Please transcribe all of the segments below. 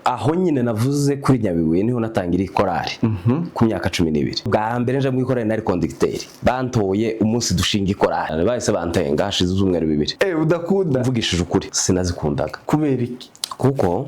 aho nyine navuze kuri Nyabibuye niho natangira ikorari ku myaka 12 Bwambere nje mu ikorari nari conducteur bantoye umunsi dushinga ikorari bahise bantenga hashize izumweru 2 udakunda mvugishije ukuri sinazikundaga kubera iki kuko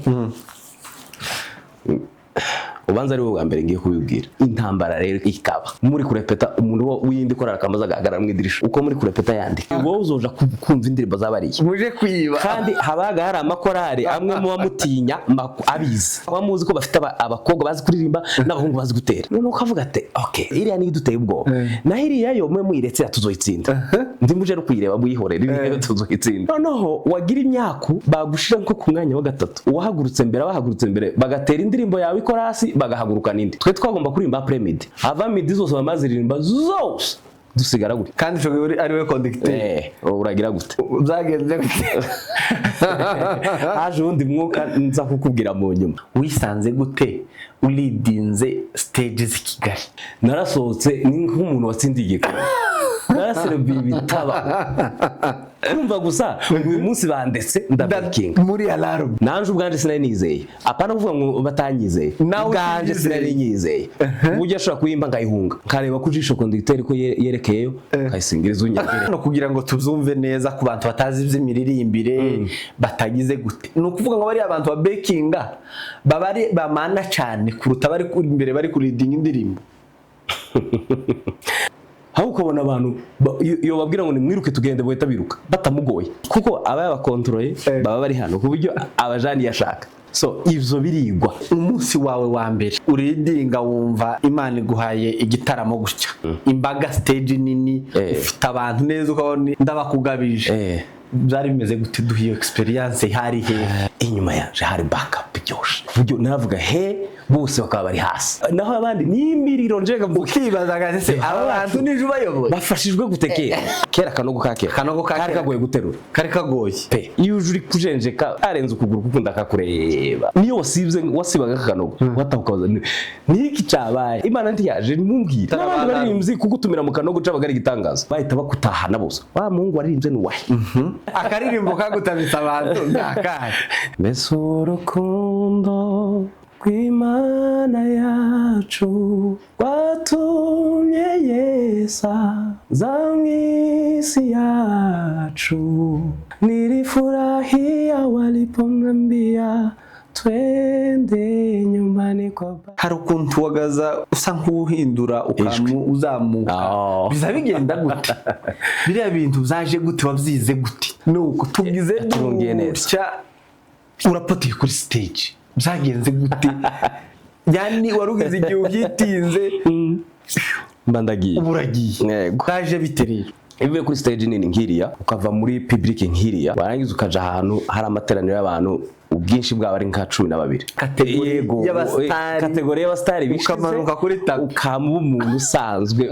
ubanza ari wowe mbere ngiye kubibwira intambara rero ikaba muri kurepeta umuntu w'indi korara kamaza gagara mu idirisha uko muri kurepeta yandika wowe uzoja kumva indirimbo zabariye muje kwiba kandi habaga hari amakorari amwe mu bamutinya abizi bamuzi ko bafite abakobwa bazi kuririmba n'abahungu bazi gutera none ukavuga ati okay iriya ni iduteye ubwo na iriya yo mwe mwiretse tuzoyitsinda ndi muje no kuyireba buyihorera iriya tuzoyitsinda noneho wagira imyaku bagushira nko ku mwanya wa gatatu uwahagurutse mbere bagatera indirimbo yawe ikorasi bagahaguruka nindi twe twagomba kurimba AFRIMEDIA AFRIMEDIA zose bamaziririmba zose dusigara gute kandi shoge ari we conducteur uragira gute byagenze gute haje undi mwuka nza kukubwira mu nyuma wisanze gute uridinze stages Kigali narasohotse ni nk'umuntu watsindiye naraserebiye bitaba urumva gusa uyu munsi bandetse ndabakinga muri alarm nanje ubwanje sinari nizeye apana kuvuga ngo batanyizeye ubwanje sinari nizeye ujya ashaka kuyimba ngayihunga kareba kujisho conducteur ko yerekeyeyo kayisingiriza unyagire no kugira ngo tuzumve neza ku bantu batazi iby'imiririmbire batagize gute no kuvuga ngo bari abantu ba bakinga babari bamana cyane kuruta bari kuri imbere bari kuridinga indirimbo aho ukabona abantu iyo babwira ngo nimwiruke tugende bohita biruka batamugoye kuko aba controle baba bari hano kuburyo abajani yashaka so ivyo birigwa umunsi wawe wa mbere uridinga wumva Imana iguhaye igitaramo gutya imbaga stage nini ufite abantu neza ukabona ndabakugabije byari bimeze gute duhiyo experience hari he inyuma yaje hari backup byoshe buryo navuga bose bakaba bari hasi naho abandi nimiriro njega ukibaza gase aba bantu nije ubayoboye bafashijwe gutekera kera kanogo kari kagoye guterura kari kagoye iyo uri kujenjeka arenze ukuguru kukunda kakureba niyo wasibaga kanogo watahukaza niki cabaye Imana ntiyaje nimumbwira n'abandi baririmvye kugutumira mu kanogo cabaga ari gitangaza bahita bakutahana bose wa Mungu waririmbye nuwahe akaririmbo kagutabitsa abantu ndakaye mesoro kondo kw'Imana yacu watumye yesa zamwisi yacu nilifurahia walipomwambia twende nyumbani kwa baba hari ukuntu wagaza usa nk'uhindura uzamuka biza bigenda gute biriya bintu zaje gute wabyize gute nuko tugize turungiye neza urapotiye kuri stage byagenze gute yani warugeze igihe uyitinze mbandagiye uburagiye kaje biterera ivuye kuri stage nini nkiriya ukava muri public nkiriya warangiza ukaja ahantu hari amateraniro y'abantu ubwinshi bwaba ari nka 12 kategori y'abastari ukamanuka kuri tabu ukamuba umuntu usanzwe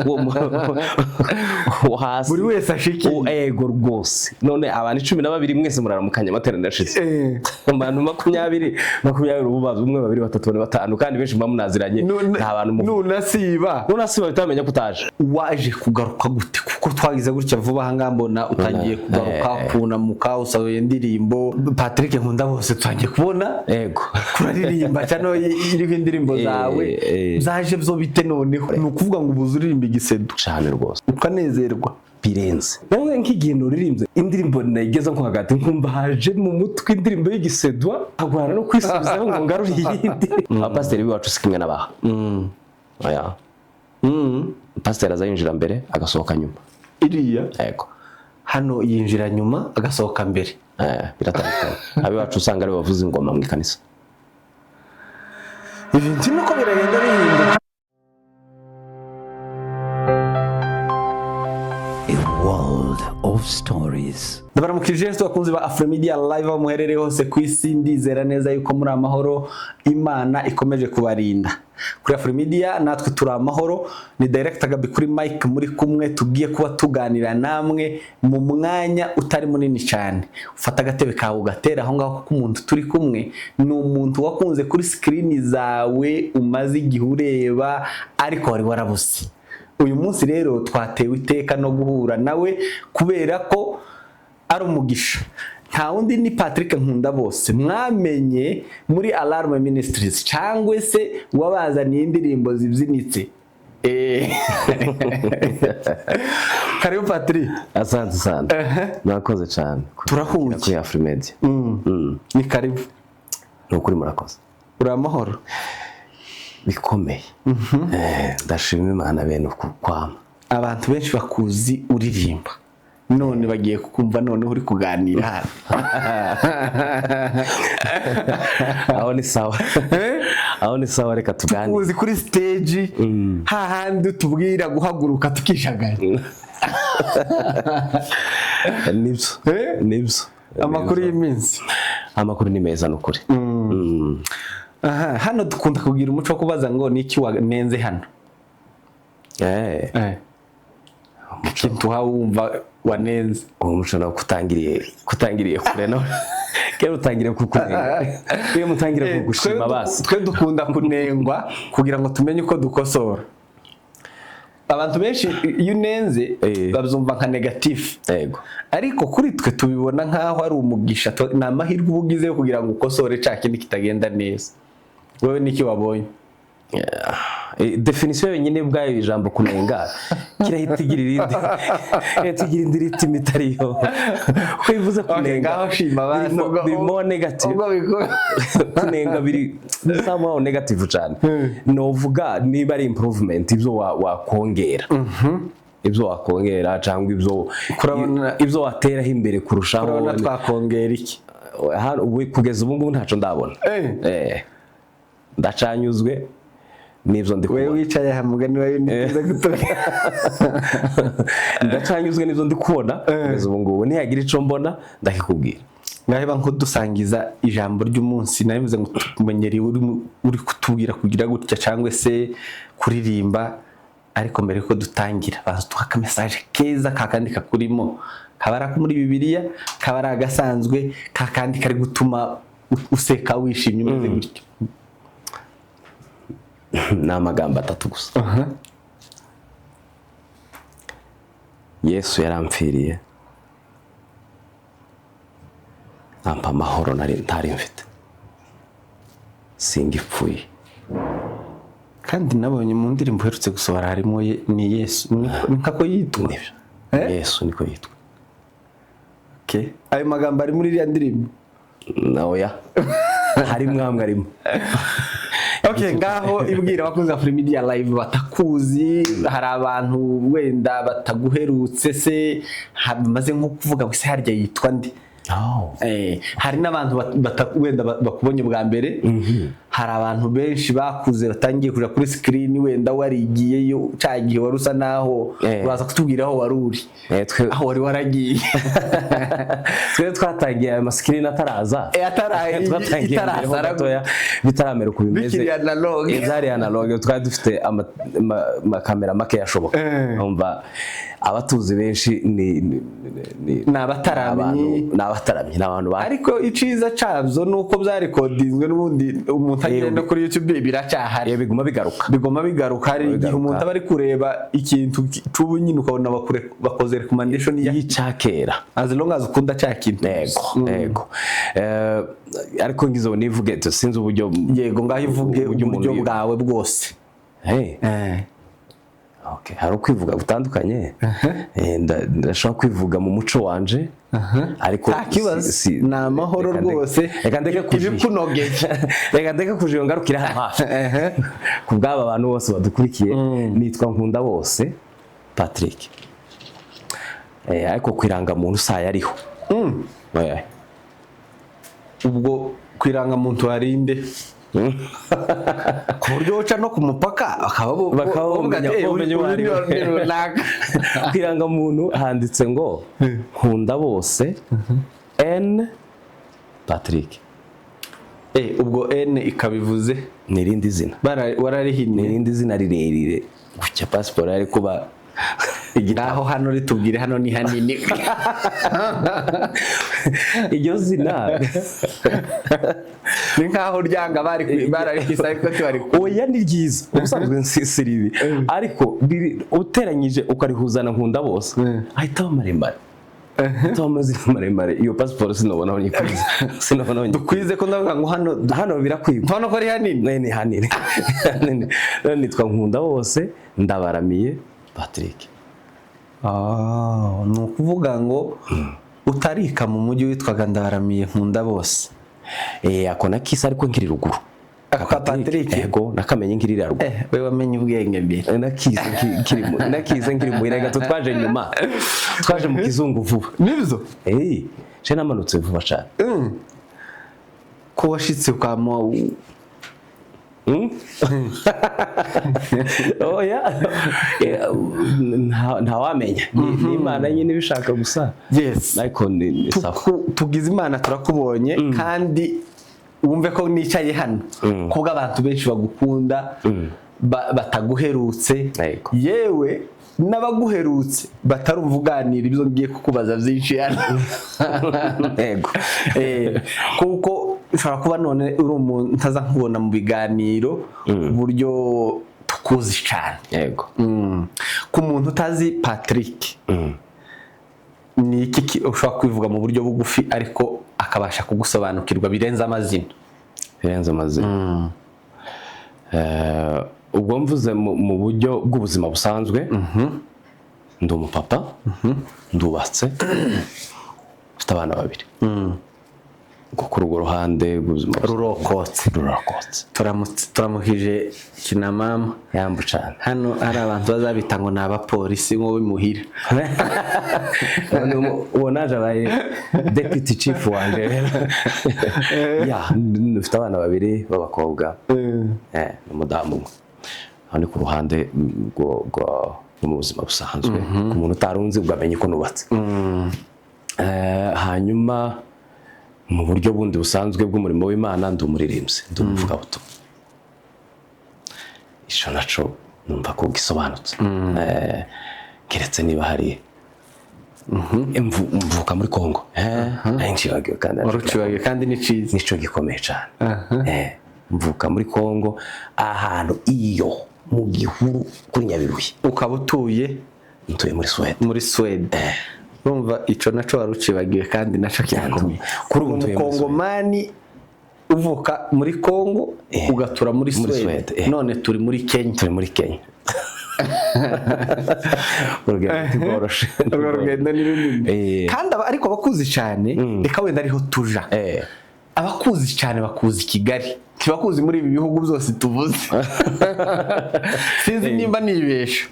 wo hasi buri wese ashiki ego rwose none abantu 12 mwese muraramukanya amateraniro ashize abantu 20 ububazo umwe 2 3 4 5 kandi benshi bamunaziranye nta bantu nunasiba bitamenya kutaje waje kugaruka gute kuko twagize gutya vuba hanga mbona utangiye kugaruka kunamuka usawe indirimbo Patrick Nkundabose twangiye kubona ego kuraririmba cyano iriho indirimbo zawe zaje byo bite noneho ni ukuvuga ngo ubuzuririmba igisedo cyane rwose ukanezerwa birenze nawe nk'igihe uririmbe indirimbo nayigeza nko hagati nkumva haje mu mutwe indirimbo y'igisedwa agwana no kwisubizaho ngo ngaruri yindi abapasiteri biwacu sikimwe nabaha aya pasiteri azayinjira mbere agasohoka nyuma iriya yego hano yinjira nyuma agasohoka mbere biratandukanye abiwacu usanga ari bavuza ingoma mu ikanisa ibintu nuko biragenda bihinduka of stories. Ndabaramukije twakunze ba AFRIMEDIA live muherere hose ku isi ndizera neza yuko muri amahoro Imana ikomeje kubarinda. Kuri AFRIMEDIA natwe turi amahoro ni director Gabi kuri mic muri kumwe tugiye kuba tuganira namwe mu mwanya utari munini cyane. Ufata agatebe kawe ugatera aho ngaho kuko umuntu turi kumwe ni umuntu wakunze kuri screen zawe umaze igihe ureba ariko wari warabuze. Uyu munsi rero twatewe iteka no guhura nawe kubera ko ari umugisha. nta wundi ni Patrick Nkundabose mwamenye muri Alarm Ministries cyangwa se wabazaniye indirimbo zibyinitse. Karibu Patrick. Asante sana. Murakoze cyane. Turahuye kuri AFRIMEDIA. Ni karibu. Nukuri murakoze. Uri amahoro? Bikomeye. Ndashima Imana bene kwama. Abantu benshi bakuzi uririmba. None bagiye kukumva none uri kuganira. Aho ni sawa. Aho ni sawa, reka tuganire. Uzi kuri stage hahandi tubwira guhaguruka tukishagara. Nibyo. Amakuru y'iminsi. Amakuru ni meza nukuri. Hano dukunda kugira umuco kubaza ngo niki wanenze hano. Kintu wumva wanenze. Umuco no kutangiriye kure no. Kero utangire kukunenga. Kero mutangire kugushima basi. Twe dukunda kunengwa kugira ngo tumenye uko dukosora. Abantu benshi iyo unenze bazumva nka negative. Yego. Ariko kuri twe tubibona nkaho ari umugisha, na amahirwe ubugize kugira ngo ukosore cya kindi kitagenda neza. Wowe niki wabonye? Definition yenyine bwayo ijambo kunenga kirahita igira irindi ritimi itariyo. Ko bivuze kunenga ngaho shima basi birimo negative. Kunenga biri somehow negative cyane. Novuga niba ari improvement ibyo wakongera. Ibyo wakongera cyangwa ibyo wateraho imbere kurushaho. Urabona twakongera iki? Kugeza ubu ngubu ntaco ndabona. Ndacanyuzwe nibyo ndi kubona. Wewe wicaye hamugani wayo niza gutoka. Ndacanyuzwe nibyo ndi kubona kugeza ubu ngubu ntiyagira ico mbona ndakikubwira. Ngaheba nko dusangiza ijambo ry'umunsi narivuze ngo tumenyereye uri kutubwira kugira gutya cyangwa se kuririmba, ariko mbere ko dutangira bazutuha ka message keza kakandi kakurimo kabara ko muri Bibiliya kabara agasanzwe kakandi kari gutuma useka wishimye umeze gutyo. N'amagambo atatu gusa. Yesu yarampfiriye ampa amahoro ntari mfite, singipfuye. Kandi nabonye mu ndirimbo herutse gusohora harimo ni Yesu, nkako yitwa. Yesu niko yitwa. Ayo magambo ari muri iriya ndirimbo? Oya. Hari mwamwe arimo. Ngaho ibwira abakunzi AFRIMEDIALIVE batakuzi, hari abantu wenda bataguherutse se hamaze nko kuvuga ngo se harya yitwa ndi? Hari n'abantu wenda bakubonye bwa mbere. Hari abantu benshi bakuze batangiye kuja kuri screen wenda warigiyeyo cyagiye warusa naho baza kutubwira aho waruri. Aho wari waragiye. Twe twatangiye ama screen ataraza. Itaraza bitaramera ku bimeze. Bikiri analog. Izari analog twari dufite ama kamera make yashoboka. Umva abatuzi benshi ni nabataramye n'abantu ba. Ariko iciza cabyo nuko bya recordingwe n'ubundi umuntu agenda kuri YouTube biracyahari. Biguma bigaruka. Hari igihe umuntu aba ari kureba ikintu cy'ubu nyine ukabona bakoze recommendation y'icakera. As long as ukunda cyakintu. Yego. Ariko ngizo nivuge sinzi uburyo. Yego ngaho ivuge uburyo bwawe bwose. Hari ukwivuga gutandukanye. Ndashaka kwivuga mu muco wanje. Ariko na amahoro rwose. Reka ndeke kunogeje. Reka ndeke kujongarukira hafi. Kubwaba abantu bose badukurikiye nitwa Nkundabose Patrick. Ariko kwiranga muntu saya ariho. Ubwo kwiranga muntu harinde. Ku buryo uca no ku mupaka bakabumenya kwiranga muntu handitse ngo Nkundabose N Patrick. Ubwo N ikabivuze nirindi zina wararihinye nirindi zina rirerire gucya passport ari kuba igiraho hano ritubwire hano ni hanini. Iryo zina ni nkaho ryanga bararikisa ariko tibari. Oya ni ryiza ubusanzwe nsisiribi ariko uteranyije ukarihuzana Nkundabose ahita bamaremare. Tomazina maremare iyo passport sinobona aho nyikwiza sinobona aho dukwize ko ndavuga ngo hano birakwiye hano ko ari hanini ni hanini nitwa Nkundabose ndabaramiye Patrick. ni ukuvuga ngo utarika mu mujyi witwaga Ndabaramiye Nkundabose. Ako nakisa ariko nkiri ruguru Aka Patrick yego nakamenye nkiri ruguru. Wewe wamenye ubwenge mbere. Nakize nkiri mu iraga twaje nyuma twaje mu kizungu vuba Nibyo je namanutse vuba cyane. Ko washitse ukamo oya nta wamenya ni Imana nyine bishaka gusa. Yes, ariko ni tugize Imana turakubonye kandi wumve ko nicaye hano kubwo abantu benshi bagukunda bataguherutse yewe n'abaguherutse batarumva uganira ibyo ngiye kukubaza byinshi hano. Yego kuko ushobora kuba none uri umuntu ntaza nkubona mu biganiro buryo tukuzi cyane. Yego ku muntu utazi Patrick ni iki ushobora kwivuga mu buryo bugufi ariko akabasha kugusobanukirwa birenze amazina? Ubwo mvuze mu buryo bw'ubuzima busanzwe ndi umupapa ndubatse mfite abana babiri kuri urwo ruhande rw'ubuzima rurokotse turamukije kina mama yambu cyane. Hano hari abantu bazabita ngo ni abapolisi wowe muhira uwo naje abaye deputy chief wanje mfite abana babiri b'abakobwa n'umudamu umwe. Aho ni ku ruhande mu buzima busanzwe ku muntu utarunzi ugamenye ko nubatse. Hanyuma mu buryo bundi busanzwe bw'umurimo w'Imana ndi umuririmbyi ndi umuvugabutumwa. Isho naco numva ko gisobanutse keretse niba hari mvuka muri Kongo urucibagiwe kandi ni ciza nico gikomeye cyane. Mvuka muri Kongo ahantu iyo mu gihuru kuri Nyabiruye. Ukaba utuye muri Sweden urumva ico naco warucibagiwe kandi naco cyakomeye kuri umukongomani uvuka muri Kongo ugatura muri Sweden. None turi muri Kenya urugendo ni runini kandi ariko abakuzi cyane reka wenda ariho tuja abakuzi cyane bakuzi Kigali kibakuzi muri ibi bihugu byose tuvuze. Sinzi nimba nibesha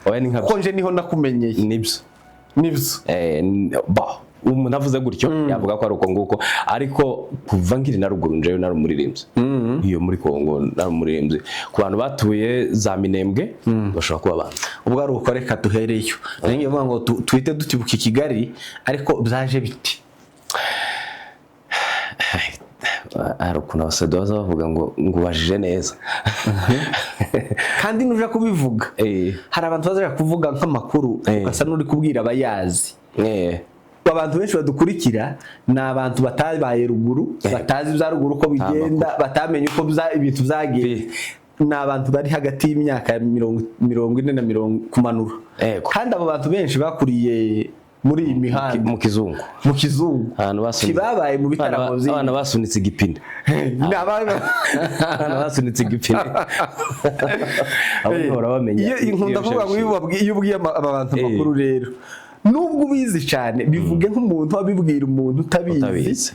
ko nje niho nakumenyeye. Nibyo umuntu avuze gutyo yavuga ko ari uko nguko ariko kuva nkiri na ruguru njeyo nari umuririmbyi iyo muri Kongo nari umuririmbyi ku bantu batuye za Minembwe bashobora kuba abantu. Ubwo ari uko reka duhereyo nange vuga ngo twite dutibuka Kigali ariko byaje biti Ariko nabasedoza bavuga ngo ngubajije neza kandi nuja kubivuga hari abantu bazaje kuvuga nk'amakuru ugasa n'uri kubwira abayazi. Abantu benshi badukurikira ni abantu batabaye ruguru batazi bya ruguru uko bigenda batamenye uko ibintu byagiye. Ni abantu bari hagati y'imyaka ya 40 na 40 kumanura kandi abo bantu benshi bakuriye muri iyi mihanda mu kizungu kibabaye mu bitaramo by'inzu abana basunitse igipine abana basunitse igipine abo bamenye. Nkunda kuvuga ngo iyo ubwiye abantu makuru rero nubwo ubizi cyane bivuge nk'umuntu wabibwira umuntu utabizi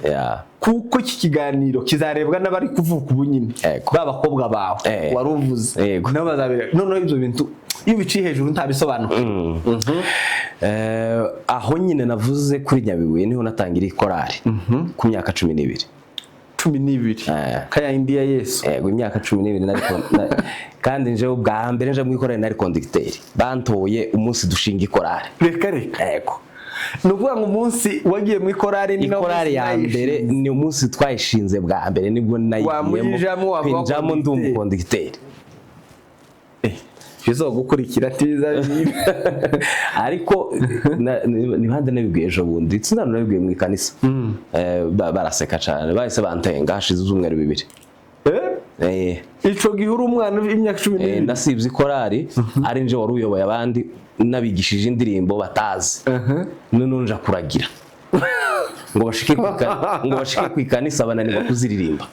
kuko iki kiganiro kizarebwa n'abari kuvuka ubu nyine b'abakobwa bawe waruvuze nabo bazabera noneho ibyo bintu iyo biciye hejuru ntabisobanuka. Aho nyine navuze kuri Nyabibuye niho natangira ikorari ku myaka 12 kaya India Yesu imyaka 12 nariko kandi nje Bwambere nje mu ikorari nari conducteur bantoye umunsi dushinga ikorari reka nuvuga ngo umunsi wagiye mu ikorari ni ikorari ya mbere ni umunsi twayishinze Bwambere nibwo nayigiyemo pinjamo ndi umuconducteur bizo gukurikira tiza ariko nibande nabibwiye ejo bundi tsinano nabibwiye mu ikanisa baraseka cyane bahise bantenga hashize uzumweru 2 ico gihuru umwana w'imyaka 12 nasibye ikorari ari nje wari uyoboye abandi nabigishije indirimbo batazi none nja kuragira ngo bashike kwikanisa bananirwa kuziririmba.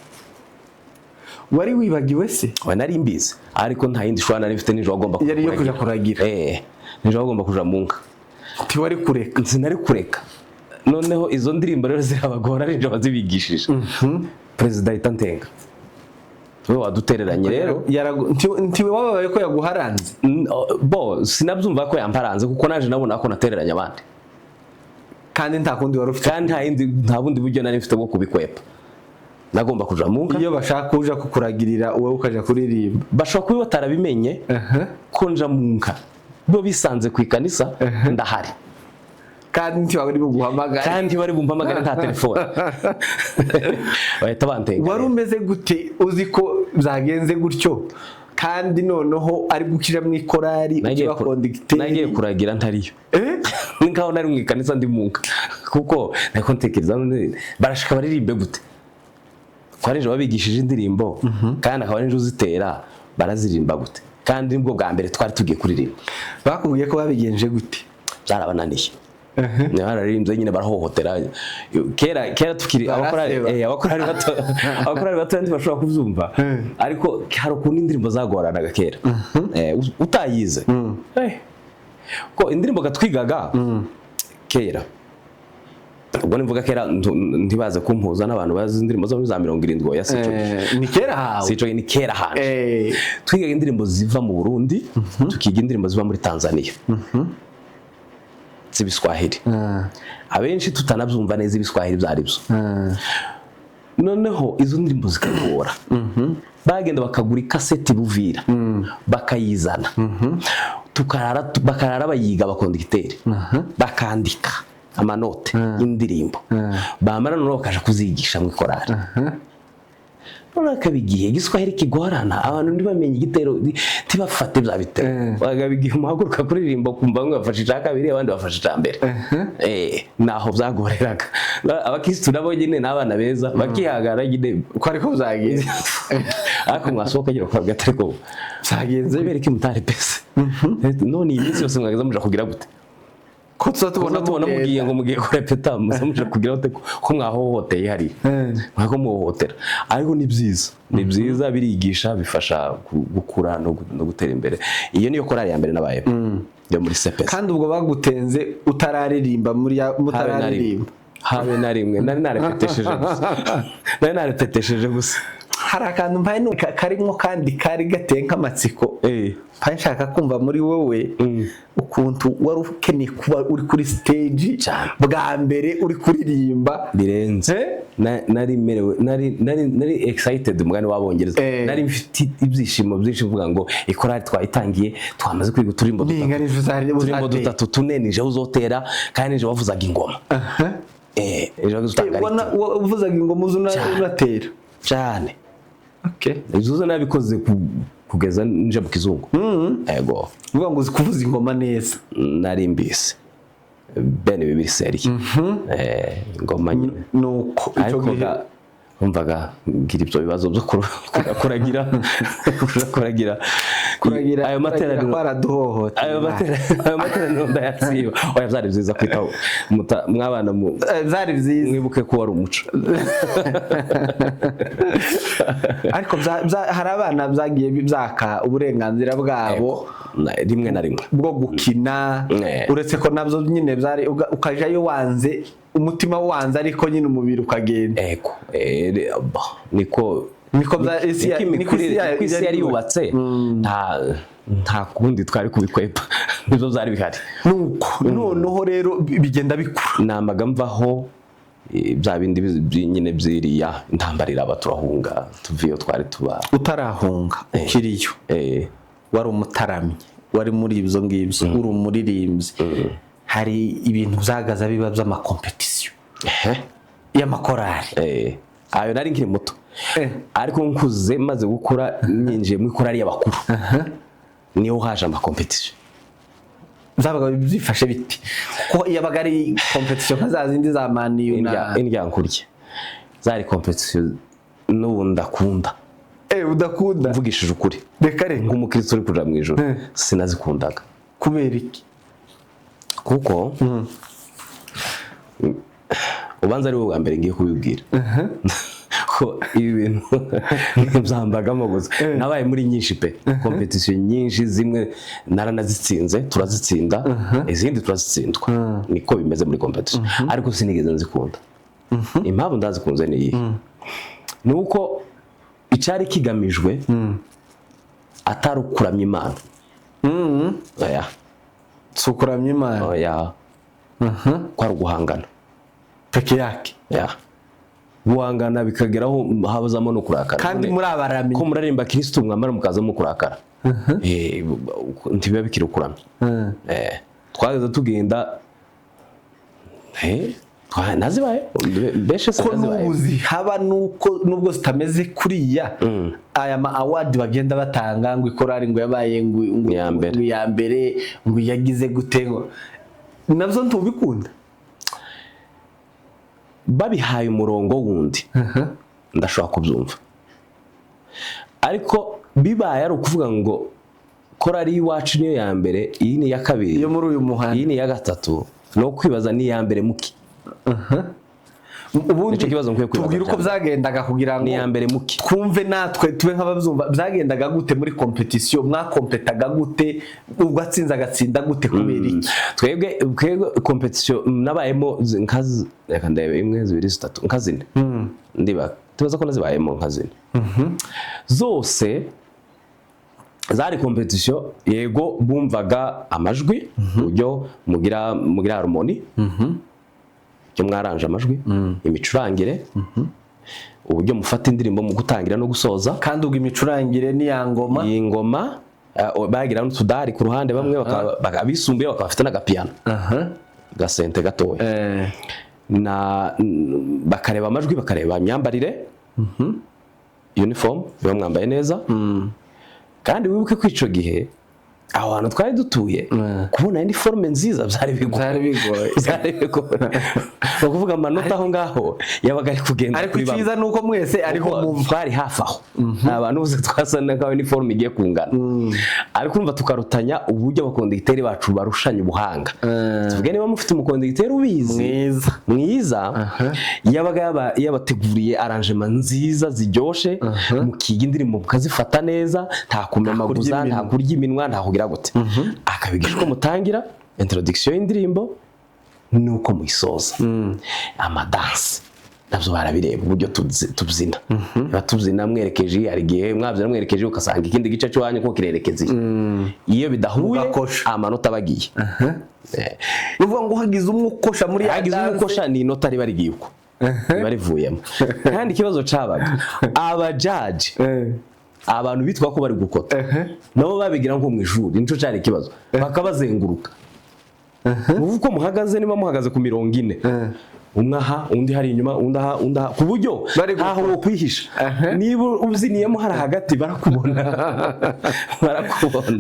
Wari wibagiwe se? Nari mbizi ariko nta yindi shwana nari mfite nijo agomba yari yo kuja kuragira. Nijo agomba kuja munka. Wari kureka? Sinari kureka. Noneho izo ndirimbo rero zirabagora nijo bazibigishije. President Itantenga wewe wadutereranye rero ntiwe wabaye ko yaguharanze. Bo sinabyumva ko yamparanze kuko naje nabona ko natereranye abandi kandi nta kundi wari ufite, kandi nta bundi buryo nari mfite bwo kubikwepa. Nagomba kuja munka. Iyo bashaka kuja kukuragirira wowe ukaja kuririmba bashaka kuba batarabimenye ko nja munka bo bisanze ku ikanisa ndahari kandi ntiwari bumpamagara nta telefone. Bahita bantenga. Wari umeze gute uzi ko zagenze gutyo kandi noneho ari gukira mu ikorari ukiba conducteur? Nagiye kuragira ntariyo ninkaho nari mu ikanisa ndi munka kuko nako ntekereza barashaka baririmbe gute ko ari babigishije indirimbo kandi akaba ari uzitera barazirimba gute kandi nibwo bwa mbere twari tugiye kuririmba. Bakubwiye ko babigenje gute? Byarabananiye. Bararimbye nyine barahohotera. Kera tukiri abakorari bato ntibashobora kubyumva ariko hari ukuntu indirimbo zagoranaga kera utayize ko indirimbo gatwigaga kera. Ubwo nimvuga kera ntibaze kumpuza n'abantu bazi indirimbo zo muri za 70 ya Sico. Ni kera hawe. Sico ni kera hanje. Twigaga indirimbo ziva mu Burundi, tukiga indirimbo ziva muri Tanzania. Zibiswahili. Abenshi tutanabyumva neza ibiswahili byari byo. Noneho izo ndirimbo zikagora. Bagenda bakagura ikaseti Buvira. Bakayizana. Bakarara bayiga abakonditeri. Bakandika amanote indirimbo. Bamara none bakaje kuzigisha mu korari. None akabigiye igiswahili kigorana abantu ntibamenye igitero tibafate bya bitero. Bagabigiye umuhaguruka kuririmba kumva ngo bafashe icya kabiri abandi bafashe icya mbere. Naho byagoreraga. Abakristo nabo nyine n'abana beza bakihagara nyine ko ariko byagiye. Ariko mwasohoka gira kwa gatariko. Byagenze bereke mutari pese. None iyi minsi yose mwageza muja kugira gute? Ko tubona mugiye ngo mugiye kurepeta musamuje kugira ute ko mwahohoteye hari mwako muhohotera ariko ni byiza birigisha bifasha gukura no gutera imbere. Iyo niyo korari ya mbere nabaye yo muri CPS. Kandi ubwo bagutenze utararirimba mutararirimba habe na rimwe nari narepetesheje gusa. Hari akantu mpaye karimo kandi kari gateye nk'amatsiko mpaye nshaka kumva muri wowe ukuntu wari ukeneye kuba uri kuri stage bwa mbere uri kuririmba birenze. Nari merewe nari excited umugani w'abongereza. Nari mfite ibyishimo byinshi uvuga ngo ikorari twayitangiye twamaze kwiga turimbo dutatu tunenije uzotera kandi nje wavuzaga ingoma. Wavuzaga ingoma unatera cyane. Izuza nabikoze kugeza nje mu kizungu. Ego. Uvuga ngo kuvuza ingoma neza. Nari mbise. Ben seriye. Ingoma nyine. Nuko icyo gihe umvaga ngira ibyo bibazo byo kuragira ayo materaniro baraduhohotera. Ayo materaniro ndayatsiba. Oya byari byiza kwitaho mwabana mu byari byiza mwibuke ko wari umuco. Ariko hari abana byagiye byaka uburenganzira bwabo rimwe na rimwe bwo gukina uretse ko nabyo nyine byari ukajayo wanze umutima wanze ariko nyine umubiri ukagenda. Ego niko isi yari yubatse nta kundi twari kubikwepa nizo zari bihari. Nuko noneho rero bigenda bikura namaga mvaho bya bindi nyine byiriya ntambarira abaturahunga tuviyo twari tuba utarahunga ukiriyo. Wari umutaramyi wari muri ibyo ngibyo uri umuririmbyi. Hari ibintu byagaza biba by'amakompetisiyo y'amakorari. Ayo nari nkiri muto ariko nkuze maze gukura nyinjiye mu ikorari y'abakuru niho haje amakompetisiyo. Zabaga byifashe biti ko yabaga ari competition nkazazindi za maniyo na indyankurye zari competition n'ubu ndakunda. Udakunda mvugishije ukuri reka nk'umukristo uri kuja mu ijuru sinazikundaga. Kubera iki? Kuko ubanza ari wowe Bwambere ngiye kubibwira ko ibi bintu byambagamo gusa nabaye muri nyinshi pe competition nyinshi zimwe naranazitsinze turazitsinda izindi turazitsindwa niko bimeze muri competition ariko sinigeze nzikunda impamvu ndazikunze ni iyi nuko icari kigamijwe atari ukuramya Imana oya sukuramya Imana oya kwari guhangana peke yake guhangana bikageraho habazamo no kurakara kandi muri abaramyi ko murarimba Kristo mwamara mukaza mu kurakara ntibiba bikiri kuramya twageze tugenda nazibaye beshe se nazibaye nubuzi haba nuko nubwo zitameze kuriya aya ma award bagenda batanga ngo ikorari ngo yabaye ngo ya mbere ngo yagize gutengo navyo ntubikunda babihaye umurongo wundi ndashobora kubyumva ariko bibaye ari ukuvuga ngo korari iwacu niyo ya mbere iyi ni ya kabiri iyo muri uyu muhanda iyi ni ya gatatu no kwibaza ni ya mbere muki ubundi tubwira uko byagendaga kugira ngo ni ya mbere muki twumve natwe tube nk'ababyumva byagendaga gute muri competition mwakompetaga gute ugatsinza agatsinda gute kubera iki twebwe competition nabayemo nkazi reka ndebe imwe zibiri zitatu nkazine ndiba tubaza ko nazibayemo nkazine zose zari competition yego bumvaga amajwi uburyo mugira harmony cyo mwaranje amajwi imicurangire uburyo mufata indirimbo mu gutangira no gusoza kandi ubwo imicurangire ni ya ngoma ingoma bagira n'utudari ku ruhande bamwe bakabisumbuye bakafite n'agapiano gasente gatoya na bakareba amajwi bakareba imyambarire uniform yo mwambaye neza kandi wibuke ko ico gihe aho hantu twari dutuye kubona uniforme nziza byari bigoye bakuvuga amanota aho ngaho yabaga ari kugenda ariko cyiza nuko mwese ariho mu twari hafi aho abantu bose twasana ka uniforme igiye kungana ariko urumva tukarutanya uburyo abakonditeri bacu barushanya ubuhanga tuvuge niba mufite umukonditeri ubizi mwiza yabaga yabateguriye arrangement nziza ziryoshe mukiga indirimbo mukazifata neza nta kumemaguza nta kurya iminwa nta kugira gute akabigisha ko mutangira introduction y'indirimbo nuko muyisoza amadanse nabyo barabireba uburyo tubyina batubyina mwerekeje ari gihe mwabyina mwerekeje ukasanga ikindi gice cyo wanyu ko kirerekeze iyo bidahuye amanota bagiye uvuga ngo hagize umukosha muri hagize umukosha ni inota ari bari giye uko bari vuyemo kandi ikibazo cabaga aba judge abantu bitwa ko bari gukota nabo babigira nko mu ishuri nico cyari ikibazo bakabazenguruka uvuko muhagaze niba muhagaze ku 40 umwaha undi hari inyuma undaha ku buryo aho wo kwihisha niba uziniyemo hari hagati barakubona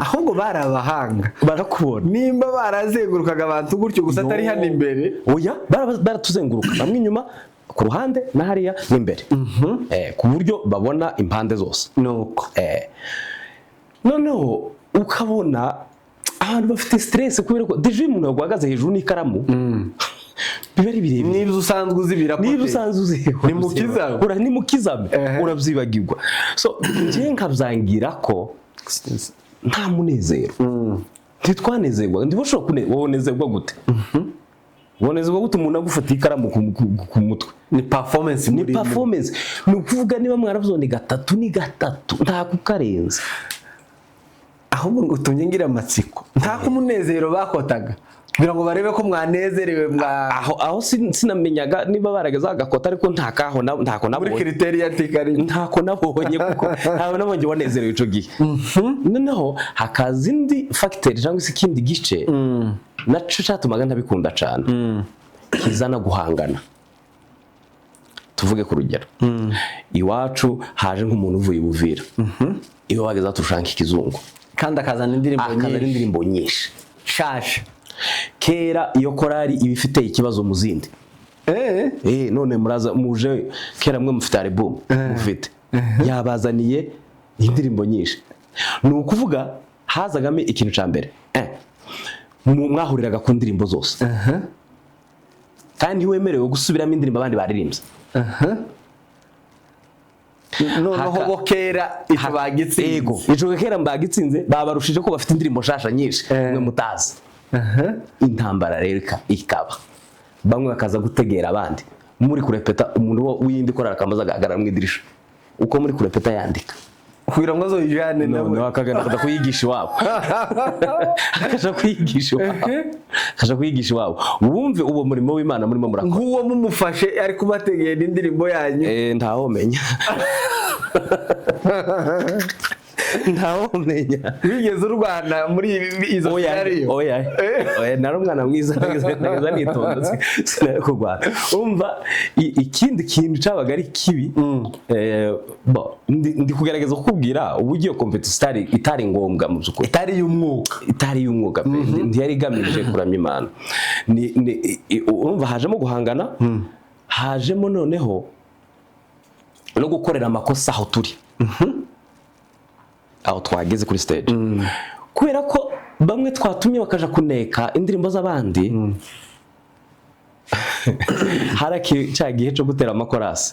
ahubwo barabahanga barakubona nimba barazengurukaga abantu gutyo gusa atari hano imbere oya baratuzenguruka bamwe inyuma ku ruhande na hariya n'imbere ku buryo babona impande zose nuko noneho ukabona abantu bafite stress kubera ko deje umuntu yagwagaze hejuru n'ikaramu bibari birebire niba usanzwe uzibira niba usanzwe uzibira ni mukizame urabyibagirwa so ngiye nkabyangira ko nta munezero ntitwanezerwa ndibashobora kubonezerwa gute bonezerwa gute umuntu agufata ikaramu ku mutwe ni performance ni ukuvuga niba mwaravyone gatatu ni gatatu nta kukarenza ahubwo ngo tunyengira amatsiko nta kumunezero bakotaga kugira ngo barebe ko mwanezerewe aho sinamenyaga niba barageza agakota ariko ntako nabonye muri criteria tikari ntako nabonye kuko ntawe nabonye wanezerewe ico gihe noneho hakaza indi factor cyangwa se ikindi gice naco cyatumaga ntabikunda cyane kizana guhangana tuvuge ku rugero iwacu haje nk'umuntu uvuye Buvira iyo bageza turushanka ikizungu kandi akazana indirimbo nyinshi shasha kera iyo korari ibifite ikibazo mu zindi none muraza muje kera mwe mufite album mufite yabazaniye indirimbo nyinshi ni ukuvuga hazagame ikintu ca mbere mwahuriraga ku ndirimbo zose kandi wemerewe gusubiramo indirimbo abandi baririmbye. noneho bo kera ico bagitsinze. Ego ico kera mbagitsinze babarushije ko bafite indirimbo shasha nyinshi mwe mutazi. Intambara rero ikaba bamwe bakaza gutegera abandi muri kurepeta umuntu w'indi korara kamaza gahagarara mu idirisha uko muri kurepeta yandika kugira ngo azoyijane nawe akagana kuyigisha iwabo akaja kuyigisha iwabo wumve uwo murimo w'Imana murimo murakora nk'uwo mumufashe ari kubategera indirimbo yanyu ntawomenya ntawomenya bigeze urwana muri izo scenario. Oya nari umwana mwiza nageza nitonda sinari kurwana umva ikindi kintu cabaga ari kibi ndi kugerageza kukubwira uburyo competition itari ngombwa mu byukuri itari y'umwuga ntiyari igamije kuramya Imana urumva hajemo guhangana hajemo noneho no gukorera amakosa aho turi aho twageze kuri stage kubera ko bamwe twatumye bakaja kuneka indirimbo z'abandi haraki cyagihe cyo gutera amakorasi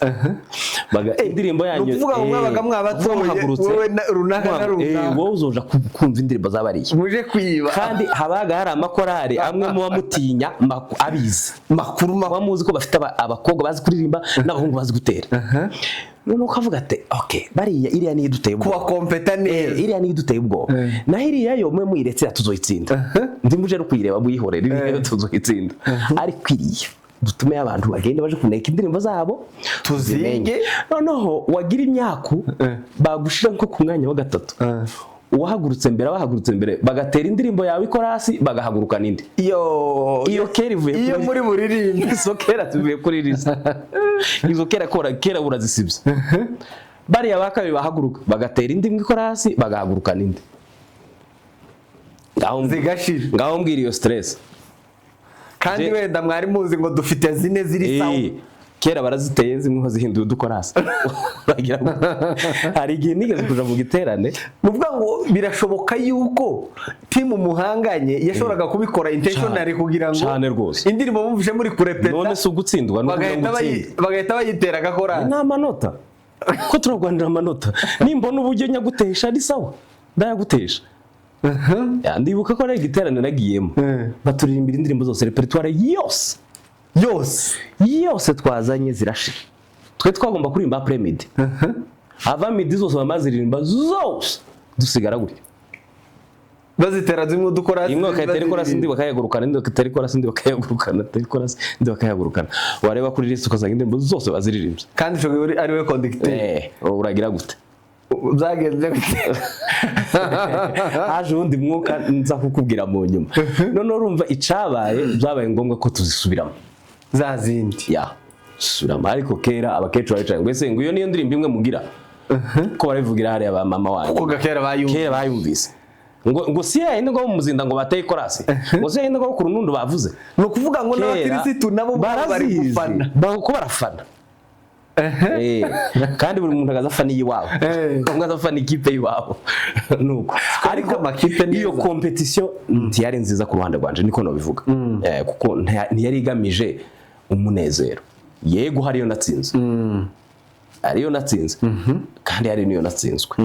indirimbo yanyu uvuga ngo mwabaga mwabatoye wowe runaka na runaka wowe uzoja kumva indirimbo z'abariye muje kwiba kandi habaga hari amakorari amwe mu bamutinya abizi makuru bamuzi ko bafite abakobwa bazi kuririmba n'abahungu bazi gutera none ukavuga ati okay bariya iriya ni iduteye ubwo kuba kompeta neza iriya ni iduteye ubwo na iriya yo mwe muyiretse tuzoyitsinda ndimuje no kuyireba buyihorera iriya tuzoyitsinda ariko iriya dutume abantu bagende baje kuneka indirimbo zabo tuzinge noneho wagira imyaku bagushira nko ku mwanya wa gatatu wahagurutse mbere bagatera indirimbo yawe ikorasi bagahaguruka nindi iyo kera ivuye iyo muri buririmbe izo kera tuvuye kuri risa izo kera urazisibye bariya bakabiri bahaguruka bagatera indi ikorasi bagahaguruka nindi ngaho mbwira iyo stress kandi wenda mwari muzi ngo dufite zine ziri sawa kera baraziteye zimwe nko zihinduye udukorasi hari igihe nigeze kuja mu giterane nuvuga ngo birashoboka yuko timu muhanganye yashoboraga kubikora intentionally kugira ngo cyane rwose indirimbo bumvise muri kurepeta none se ugutsindwa bagahita bayitera gakora ni amanota ko turagwanira amanota nimbona uburyo nyagutesha ari sawa ndayagutesha ndibuka ko ari igiterane nagiyemo baturirimbira indirimbo zose repertoire yose twazanye zirashira twe twagomba kurimba AFRIMEDIA AFRIMEDIA zose bamaziririmba zose dusigara gutya bazitera zimwe dukora imwe bakayitera ikorasi ndi bakayagurukana ndi bakayitera ikorasi ndi bakayagurukana wareba kuri list ukazanga indirimbo zose baziririmbye kandi cyo ari we conductor uragira gute zagenze gute haje undi mwuka nza kukubwira mu nyuma none urumva icabaye byabaye ngombwa ko tuzisubiramo zazindi surama ariko kera abakecuru baricaye ngo ese ngo iyo niyo ndirimbo imwe mugira ko barivugira hari aba mama wanyu ko kera bayumvise ngo si yindi ngo muzinda ngo bateye korasi ngo si yindi ngo ku runundu bavuze no kuvuga ngo n'abakirisitu nabo bari gufana ko barafana kandi buri muntu agaza afana iyiwabo umwe azafana ikipe yiwabo nuko ariko amakipe iyo competition ntiyari nziza ku ruhande rwanje niko no bivuga kuko ntiyari igamije umunezero yego hariyo natsinze kandi hari niyo natsinzwe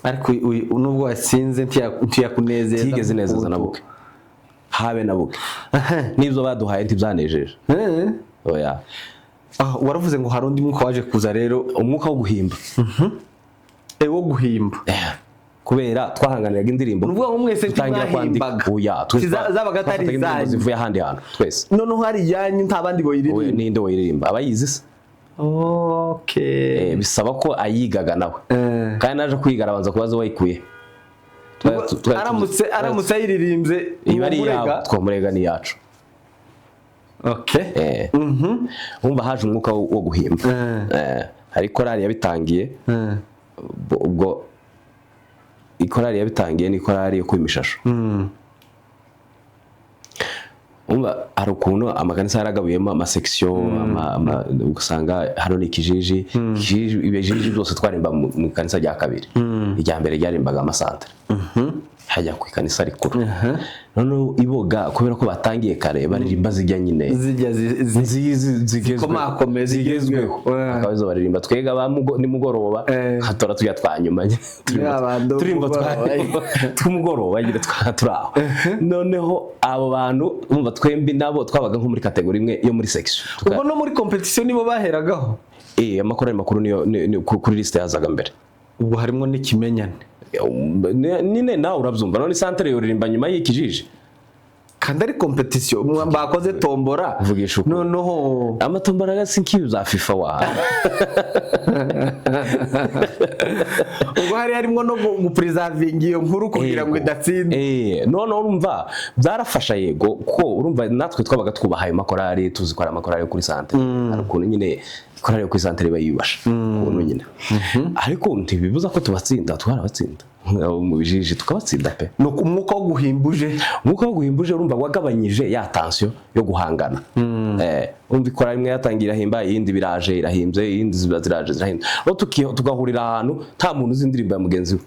ariko nubwo watsinze ntiyakunezeza tigeze neza nabuke habe nabuke nibyo baduhaye ntibyanejeje oya waravuze ngo hari undi mwuka waje kuza rero umwuka wo guhimba wo guhimba kubera twahanganiraga indirimbo nuvuga ngo mwese twahimbaga zabaga atari izanyu zivuye ahandi hantu twese noneho hari yanyu nta bandi boyiririmba ninde woyiririmba abayizi se bisaba ko ayigaga nawe kandi naje kwiga arabanza kubaza wayikuye aramutse ayiririmbye iba ari yawe twamurega ni yacu umva haje umwuka wo guhimba hari korali yabitangiye ubwo ikorali yabitangiye ni korali yo kwimishasho umva hari ukuntu amakanisa yaragabuyemo amasection ugasanga hano ni kijiji ibijiji byose twarimba mu kanisa rya kabiri irya mbere ryarimbaga amasantere hajya ku ikanisa rikuru none iboga kubera ko batangiye kare baririmba zijya nyine zijya zigezweho akabazo baririmba twega nimugoroba hatora tujya twanyuma turimba twumugoroba nyine turaho noneho abo bantu umva twembi nabo twabaga nko muri kategori imwe yo muri section ubwo no muri competition nibo baheragaho amakuru makuru niyo kuri liste yazaga mbere ubwo harimo n'ikimenyane nine nawe urabyumva none santere yoririmba nyuma y'ikijije kandi ari competition bakoze tombora noneho amatombora gasinkiyo za FIFA wa ubwo harimo no gupreserving iyo nkuru kugira ngo idatsinde none urumva byarafasha yego ko urumva natwe twabaga twubahaye makorari tuzikora makorari kuri santere ariko nyine korari yo kuri santere bayibasha ubuntu nyine ariko ntibibuza ko tubatsinda twarabatsinda mu bijiji tukabatsinda pe no umwuka wo guhimbuje urumva wagabanyije ya tension yo guhangana umva ikora imwe yatangira himba yindi biraje irahimbye yindi ziraje zirahimbye no tugahurira ahantu nta muntu uzi indirimbo ya mugenzi we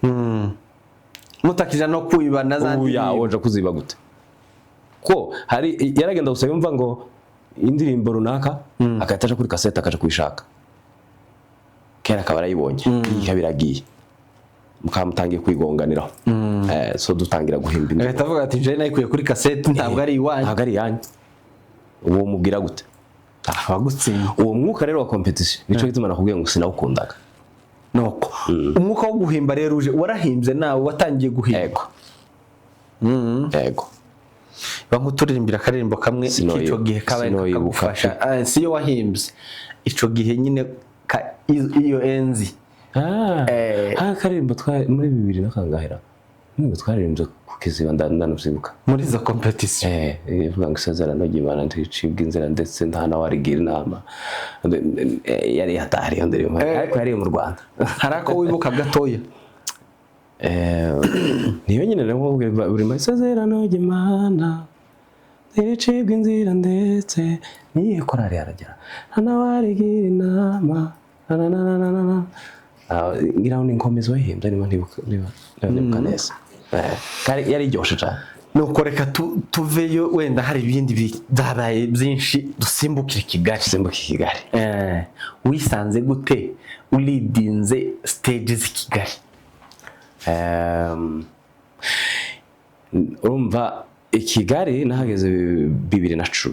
mutakija no kwibana za ndirimbo woje kuziba gute ko hari yaragenda gusaba umva ngo indirimbo runaka akataje kuri cassette akaje kwishaka kera kabara yibonye ikabiragiye mukamutangiye kwigonganiraho so dutangira guhimba agahita avuga ati je nayikuye kuri cassette ntabwo ari iwanyu ntabwo ari yanyu uwo mubwira gute abagutsinda uwo mwuka rero wa competition nico gituma nakubwiye ngo sinawukundaga noko umwuka wo guhimba rero uje warahimbye nawe watangiye guhimba yego bankuturimbira akaririmbo kamwe ico gihe kabaye kagufasha siyo wahimbye ico gihe nyine iyo enzi karirimbo muri 2000 nakangahera niba twaririmbye ku kiziba ndanavyibuka muri za competition ivuga ngo isezerano ry'Imana nticibwa inzira ndetse nta na warigira inama yari hatari yo ndirimbo ariko yari mu Rwanda harako wibuka gatoya niyo nyine rero buri masezerano y'Imana nticibwa inzira ndetse niyo korari yaragira nta na warigira inama ngira ngo inkomezo yihimbye niba neza kari yari ryoshe cyane nuko reka tuveyo wenda hari ibindi byabaye byinshi dusimbukire Kigali wisanze gute uridinze stage z'Kigali urumva Kigali nahageze 2010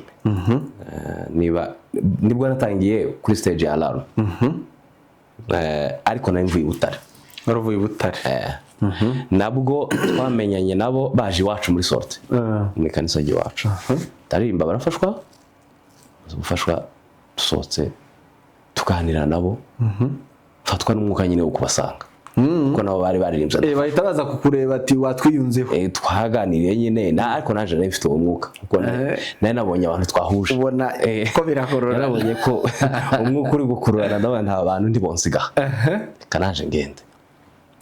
nibwo natangiye kuri stage ya Alarm ariko nari mvuye Butare waravuye Butare nabwo twamenyanye nabo baje iwacu muri sorte muri kanisa y'iwacu taririmba barafashwa dusohotse tuganira nabo fatwa n'umwuka nyine wo kubasanga kuko nabo bari baririmbye bahita baza kukureba ati watwiyunzeho twaganiriye nyine ariko naje nafite uwo mwuka kuko nari nabonye abantu twahuje ubona ko birakorora nabonye ko umwuka uri gukururana n'abantu abantu ndi bonsiga kanaje ngende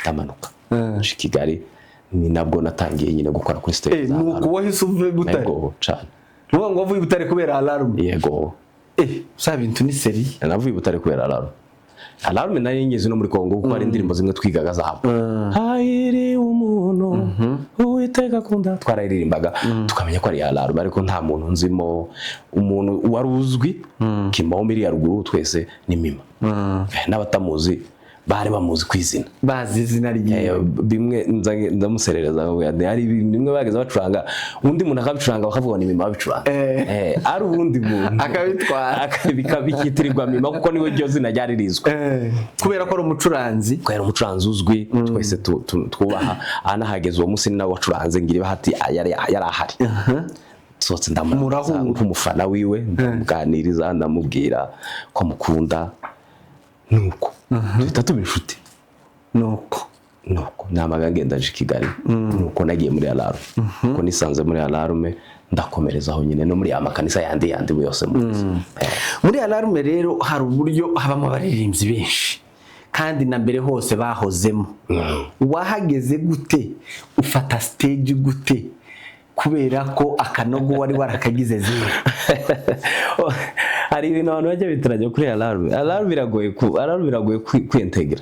ndamanuka Kigali ni nabwo natangiye nyine gukora kuri stage nuko wahise uvuye Butare yego cyane nuko ngo uvuye Butare kubera Alarm yego sa bintu ni seri navuye Butare kubera Alarm nari ngeze no muri Kongo kuko ari indirimbo zimwe twigaga zabo hayiri umuntu uwiteka kunda twararirimbaga tukamenya ko ari Alarm ariko nta muntu nzimo umuntu waruzwi Kimao miliyari ruguru twese ni Mima n'abatamuzi bari bamuzi kwizina bazi izina ryiwe bimwe ndamuserereza ari bimwe bageze bacuranga undi muntu akabicuranga bakavuga ni Mima babicuranga ari ubundi muntu akabitwara akabikitirirwa Mima kuko niwe ryo zina ryari rizwe kubera ko ari umucuranzi uzwi twese twubaha anahageze uwo musi nawe wacuranze ngire bahati yari ahari sotse ndamuraho nk'umufana wiwe ndamuganiriza ndamubwira ko mukunda nuko tuhita tuba inshuti nuko namaga ngenda nje Kigali nuko nagiye muri Alarm kuko nisanze muri Alarm ndakomerezaho nyine no muri amakanisa yandi yose muri Alarm rero hari uburyo habamo abaririmbyi benshi kandi na mbere hose bahozemo wahageze gute ufata stage gute kubera ko akanogo wari warakagize zero hari ibintu abantu bajya bitarajya kuri Alarm biragoye kwiintegra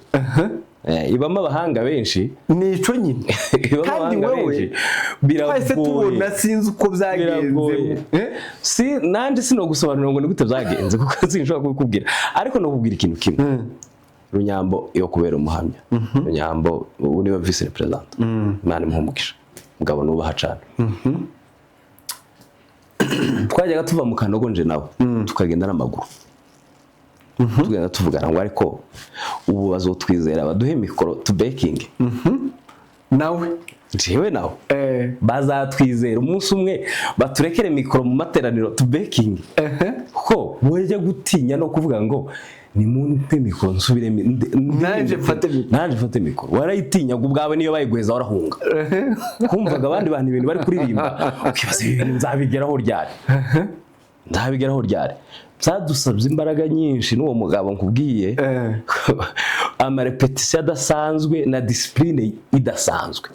ibamo abahanga benshi nico nyine kandi wewe twese tubona sinzi uko byagenze si nandi sino gusobanura ngo ni gute byagenze kuko sinshobora kubikubwira ariko no kubwira ikintu kimwe Runyambo yo kubera umuhamya Runyambo niwe vice president Imana imuhumugisha mugabo nubaha cyane twajyaga tuva mu Kanogo nje nawe tukagenda n'amaguru tugenda tuvugana ngo ariko ubu bazotwizera baduhe mikoro to baking nawe jewe nawe bazatwizera umunsi umwe baturekere mikoro mu materaniro to baking ko wajya gutinya no kuvuga ngo ni munte mikoro nsubire naje mfate mikoro warayitinya ubwawe niyo bayiguheza warahunga kumvaga abandi bantu ibintu bari kuririmba ukibaza ibintu nzabigeraho ryari byadusabye imbaraga nyinshi n'uwo mugabo nkubwiye amarepetisiyo adasanzwe na discipline idasanzwe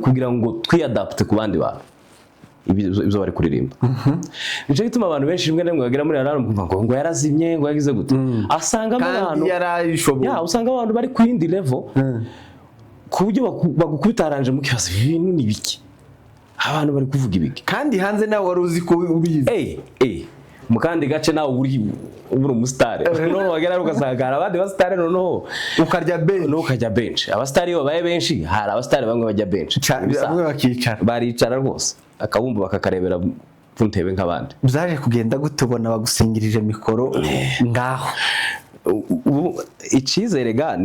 kugira ngo twiyadapte ku bandi bantu ibyo bari kuririmba nico gituma abantu benshi rimwe namwe bagera muri Alarm kumva ngo yarazimye ngo yagize gute asanga abantu usanga abantu bari ku yindi level ku buryo bagukubita aranje mu kibazo ibintu ni biki abantu bari kuvuga ibiki kandi hanze nawe wari uzi ko ubizi mu kandi gace nawe uri umusitari none wagera ugasanga abandi basitari noneho ukajya bench abasitari iyo babaye benshi hari abasitari bamwe bajya bench bamwe bakicara baricara rwose akabumbu bakakarebera ku ntebe nk'abandi byaje kugenda gutubona bagusingirije mikoro ngaho icyizere ga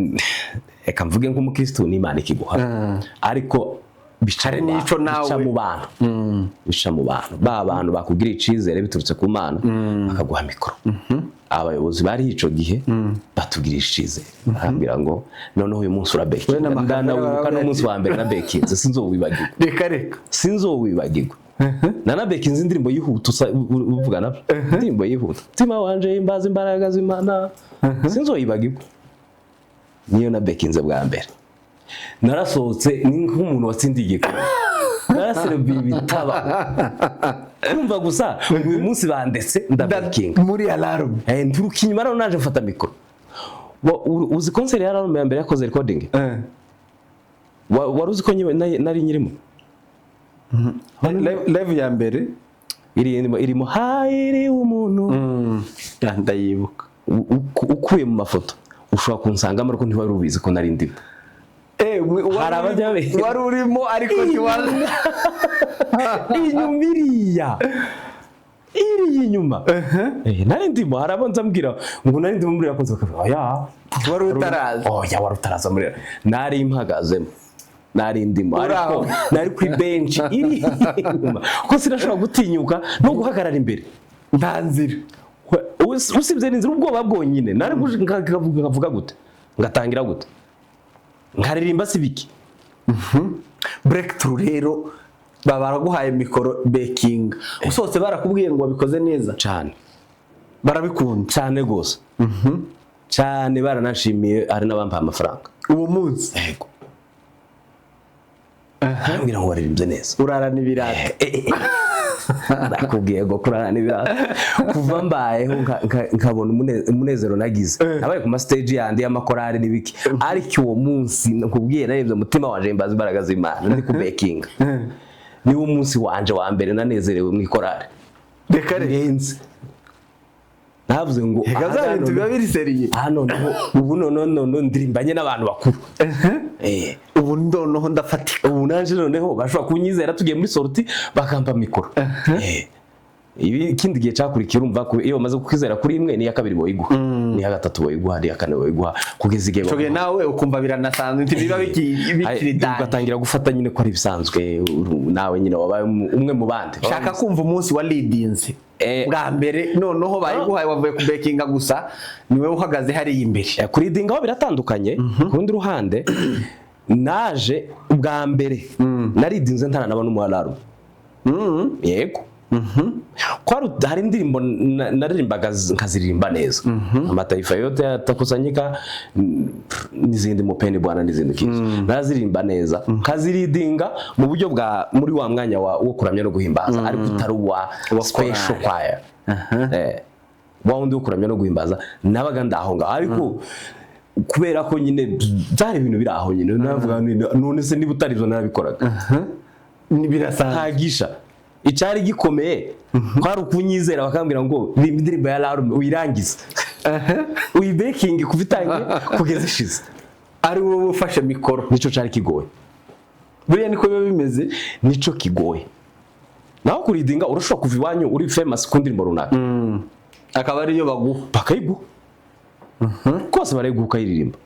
reka mvuge nk'umukristo n'Imana ikiguha ariko bicare nico nawe bica mu bantu ba bantu bakubwira icizere biturutse ku Mana bakaguha mikoro abayobozi bari ico gihe batugira icizere barambira ngo noneho uyu munsi urabekinga ndana wibuka no munsi wa mbere na bekinze sinzowibagirwa reka sinzowibagirwa nana bekinze indirimbo yihuta uvuga nabyo indirimbo yihuta tima wanje imbaza imbaraga z'Imana sinzowibagirwa niyo na bekinze bwa mbere narasohotse ni nk'umuntu watsindiye igikoro naraserebuye ibitaba kumva gusa uyu munsi bandetse ndabekinga muri Alarm nturuka inyuma rero naje mfata mikoro uzi concert ya Alarm ya mbere yakoze recording wari uzi ko nari nyirimo live ya mbere irimo hayiri umuntu ndayibuka ukuye mu mafoto ushobora kunsangamo ariko ntiwari ubizi ko nari ndimo wari urimo ariko ntiwari iri inyuma nari ndimo harabanza mbwira ngo nari ndimo muri yakoze wari utaraza muri nari impagazemo nari ndimo ariko nari kuri bench iri inyuma ko sinashobora gutinyuka no guhagarara imbere nta nzira usibye n'inzira ubwoba bwonyine nari ngavuga gute ngatangira gute nkaririmba sibiki breakthrough rero baraguhaye mikoro baking usose barakubwiye ngo wabikoze neza cyane barabikunda cyane gose cyane baranashimiye ari nabampaye amafaranga uwo munsi yego ngira ngo waririmbye neza urarana ibirata nakubwiye ngo kurarana ibirata kuva mbayeho nkabona umunezero nagize nabaye ku ma stage yandi y'amakorari n'ibiki ariko uwo munsi nakubwiye narebye umutima wanje imbaza imbaraga z'Imana ndi ku baking niwo munsi wanje wa mbere nanezerewe mu ikorari reka renze navuze ngo ibintu biba biri seriye hano ubu none ndirimbanye n'abantu bakuru ubu noneho ndafatika ubu nanje noneho bashobora kunyizera tugiye muri sorti bakampa mikoro ibi kindi gihe cyakurikiye urumva ko iyo bamaze kukwizera kuri imwe ni ya kabiri boyiguha ni ya gatatu boyiguha ni ya kane boyiguha kugeza igihe cyo nawe ukumva biranasanzwe ntibiba bikiri ugatangira gufata nyine ko ari bisanzwe nawe nyine wabaye umwe mu bandi shaka kumva umunsi wa leadings bwa mbere noneho bayiguhaye wavuye ku bakinga gusa niwe uhagaze hari imbere kuri leading aho biratandukanye ku rundi ruhande naje ubwa mbere naridinze ntaranaba n'umuhalaru yego hari indirimbo naririmbaga nkaziririmba neza amataifa yote yatakusanyika n'izindi mupeni bwana n'izindi kizo nazirimba neza nkaziridinga mu buryo bwa muri wa mwanya wo kuramya no guhimbaza ariko utari wa special choir wa wundi wo kuramya no guhimbaza nabaga ndaho ngaho ariko kubera ko nyine byari ibintu biri aho nyine navuga none se niba utari byo narabikoraga birasanzwe icyari gikomeye kwari ukunyizera bakambwira ngo indirimbo ya Alarm uyirangize uyibekinge kuva itangiye kugeza ishize ari wowe ufashe mikoro. Nico cyari kigoye, buriya niko biba bimeze, nico kigoye. Naho kuridinga urashobora kuva iwanyu uri famous ku ndirimbo runaka akaba ariyo baguha bakayiguha kose barayiguha iririmba.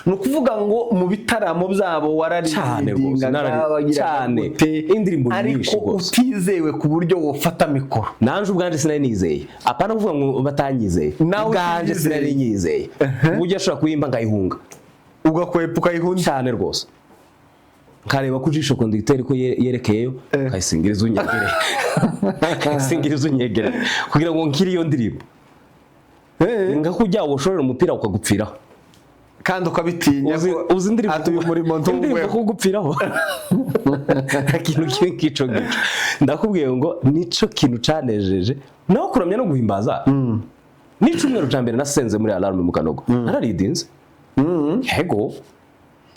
Ni ukuvuga ngo mu bitaramo byabo wararirimbingaga cyane indirimbo nyinshi gose, ariko utizewe ku buryo wofata mikoro. Nanje ubwanje sinari nizeye, apana kuvuga ngo batanyizeye, ubwanje sinari nyizeye uburyo ashobora kuyimba ngayihunga ugakwepa ukayihunga cyane rwose, nkareba ku jisho conducteur ko yerekeyeyo kayisingiriza unyegere kayisingiriza unyegere kugira ngo nkiri iyo ndirimbo ngakujya woshorera umupira ukagupfiraho kandi ukabitinya uzi indirimbo atuye umurimo ndumwe kugupfiraho ikintu kico gico. Ndakubwiye ngo nico kintu canejeje naho kuramya no guhimbaza. N'icumweru ca mbere nasenze muri Alarm mu Kanogo nararidinze yego,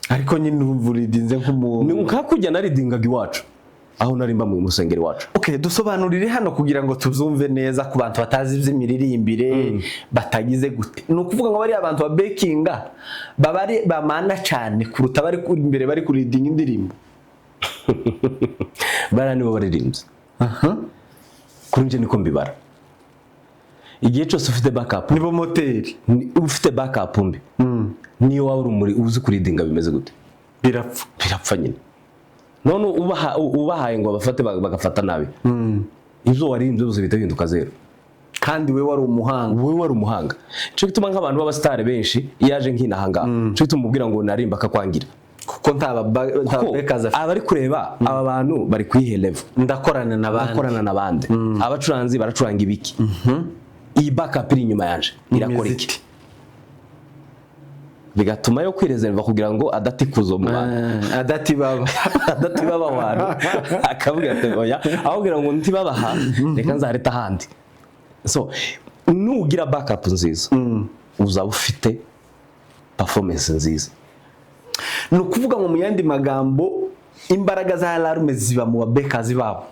ariko nyine uvuridinze nk'umuntu ni nkakujya naridingaga iwacu aho narimba mu musengero wacu. Okay, dusobanurire hano kugira ngo tuzumve neza ku bantu batazi iby'imiririmbire batagize gute. Ni ukuvuga ngo bari abantu ba bakinga babari bamana cyane kuruta bari kuri imbere bari kuridinga indirimbo. Bara nibo baririmbye. Kuri nje niko mbibara. Igihe cyose ufite backup nibo moteri, ufite backup mbi niyo waba urumuri uzi kuridinga bimeze gute birapfa nyine. None ubahaye ngo bafate bagafata nabi ibyo waririmbye byose bitahinduka zero, kandi we wari umuhanga. Cyo gituma nk'abantu b'abastare benshi yaje nk'inahanga cyo gituma mubwira ngo narimba akakwangira kuko ntababekaza abari kureba aba bantu bari kwihe level, ndakorana nabandi abacuranzi baracuranga ibiki, iyi backup iri inyuma yanje irakora iki, bigatuma yo kwirezerva kugira ngo adatikuzo mu bantu adatibaba abantu akavuga ati oya ahubwira ngo ntibabaha reka nzareta handi. So nugira backup nziza uzaba ufite performance nziza. Ni ukuvuga ngo mu yandi magambo imbaraga za Alarm ziba mu babekazi babo,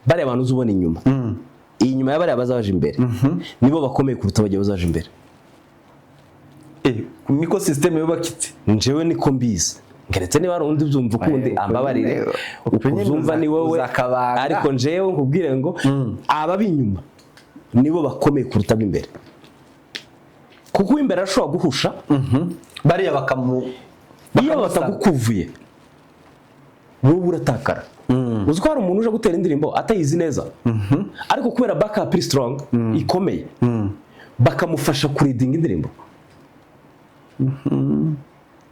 bari abantu uzubona inyuma inyuma y'abari abazaje imbere nibo bakomeye kuruta bagiye bazaje imbere. Niko system yubakitse, njewe niko mbizi, ngeretse niba ari undi byumva ukundi ambabarire ukuzumva ni wowe, ariko njewe nkubwire ngo aba binyuma nibo bakomeye kuruta imbere, kuko imbere ashobora guhusha bariya iyo batagukuvuye wowe uratakara. Uzi ko hari umuntu uje gutera indirimbo atayizi neza ariko kubera backup strong ikomeye bakamufasha kuridinga indirimbo.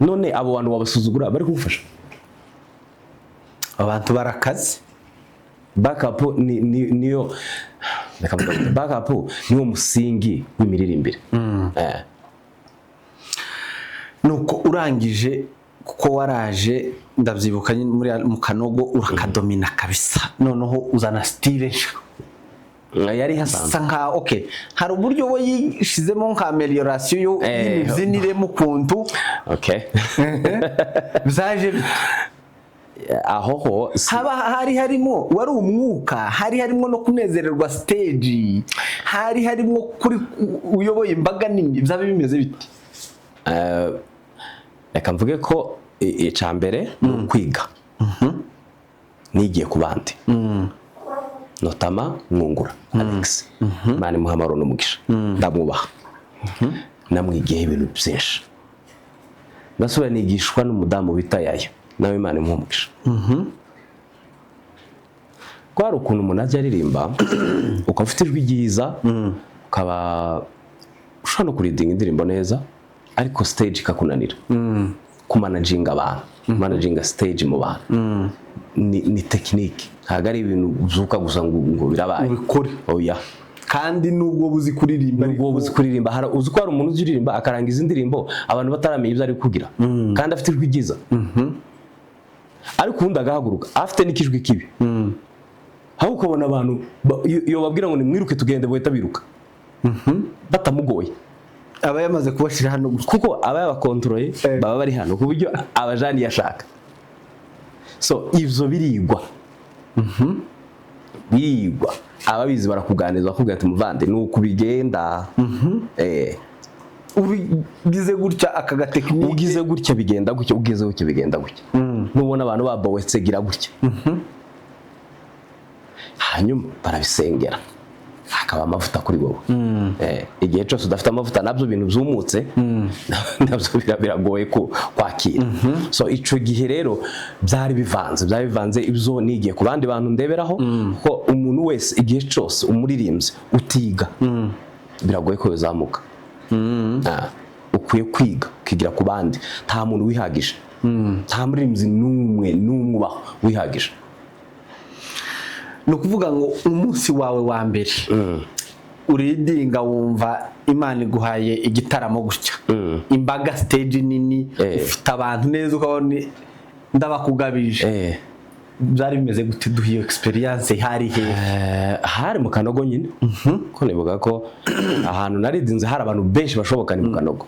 None abo bantu wabasuzugura bari kugufasha, abantu barakaze. Backup niyo backup niwo musingi w'imiririmbire. Nuko urangije kuko waraje ndabyibuka muri mu Kanogo urakadomina kabisa, noneho uzana style yari hasanzwe nka okay, hari uburyo we yishizemo nka amelioration yo y'imibyinire mu kuntu byaje aho hari harimo wari umwuka, hari harimo no kunezererwa stage, hari harimo kuri uyoboye imbaga nini, byabe bimeze biti? Reka mvuge ko icambere kwiga nigiye ku bandi notama Mwungura Alex mani muhamaro n'umugisha ndamwubaha namwigiye ibintu byinshi, nasubira nigishwa n'umudamu bita Yayo nawe Imana imuhumugisha. Kwari ukuntu umuntu ajya aririmba ukaba ufite ijwi ryiza ukaba ushobora no kuridinga indirimbo neza ariko stage ikakunanira. Kumanaginga abantu, managinga stage mu bantu ni technique, ntago ari ibintu uzuka gusa ngo birabaye ubikore. Oya, kandi nubwo buzi kuririmba hari uzi ko hari umuntu uziririmba akarangiza indirimbo abantu bataramenya ibyo ari kugira kandi afite ijwi ryiza ariko undi agahaguruka afite n'ikijwi kibi aho ukabona abantu iyo babwira ngo nimwiruke tugende bohita biruka batamugoye aba yamaze kubashira hano kuko aba yabakontroye baba bari hano ku buryo abajani yashaka. So ivyo birigwa bigwa ababizi barakuganiza bakubwira ati muvande nuko bigenda ubigize gutya aka tekinike ugize gutya bigenda gutya ugize gutya bigenda gutya nubona abantu babowetse gira gutya hanyuma barabisengera hakaba amavuta kuri wowe igihe cyose udafite amavuta nabyo bintu byumutse nabyo biragoye kwakira. So ico gihe rero byari bivanze ibyo nigiye ku bandi bantu ndeberaho ko umuntu wese igihe cyose umuririmbyi utiga biragoye ko yozamuka. Ukwiye kwiga ukigira ku bandi, nta muntu wihagije, nta muririmbyi n'umwe ubaho wihagije. No kuvuga ngo umunsi wawe wa mbere uridinga wumva Imana iguhaye igitaramo gutya imbaga stage nini ufite abantu neza ukabona ndabakugabije byari bimeze gute duhiyo experience hari mu Kanogo nyine ko nibuga ko ahantu naridinze hari abantu benshi bashoboka ni mu Kanogo.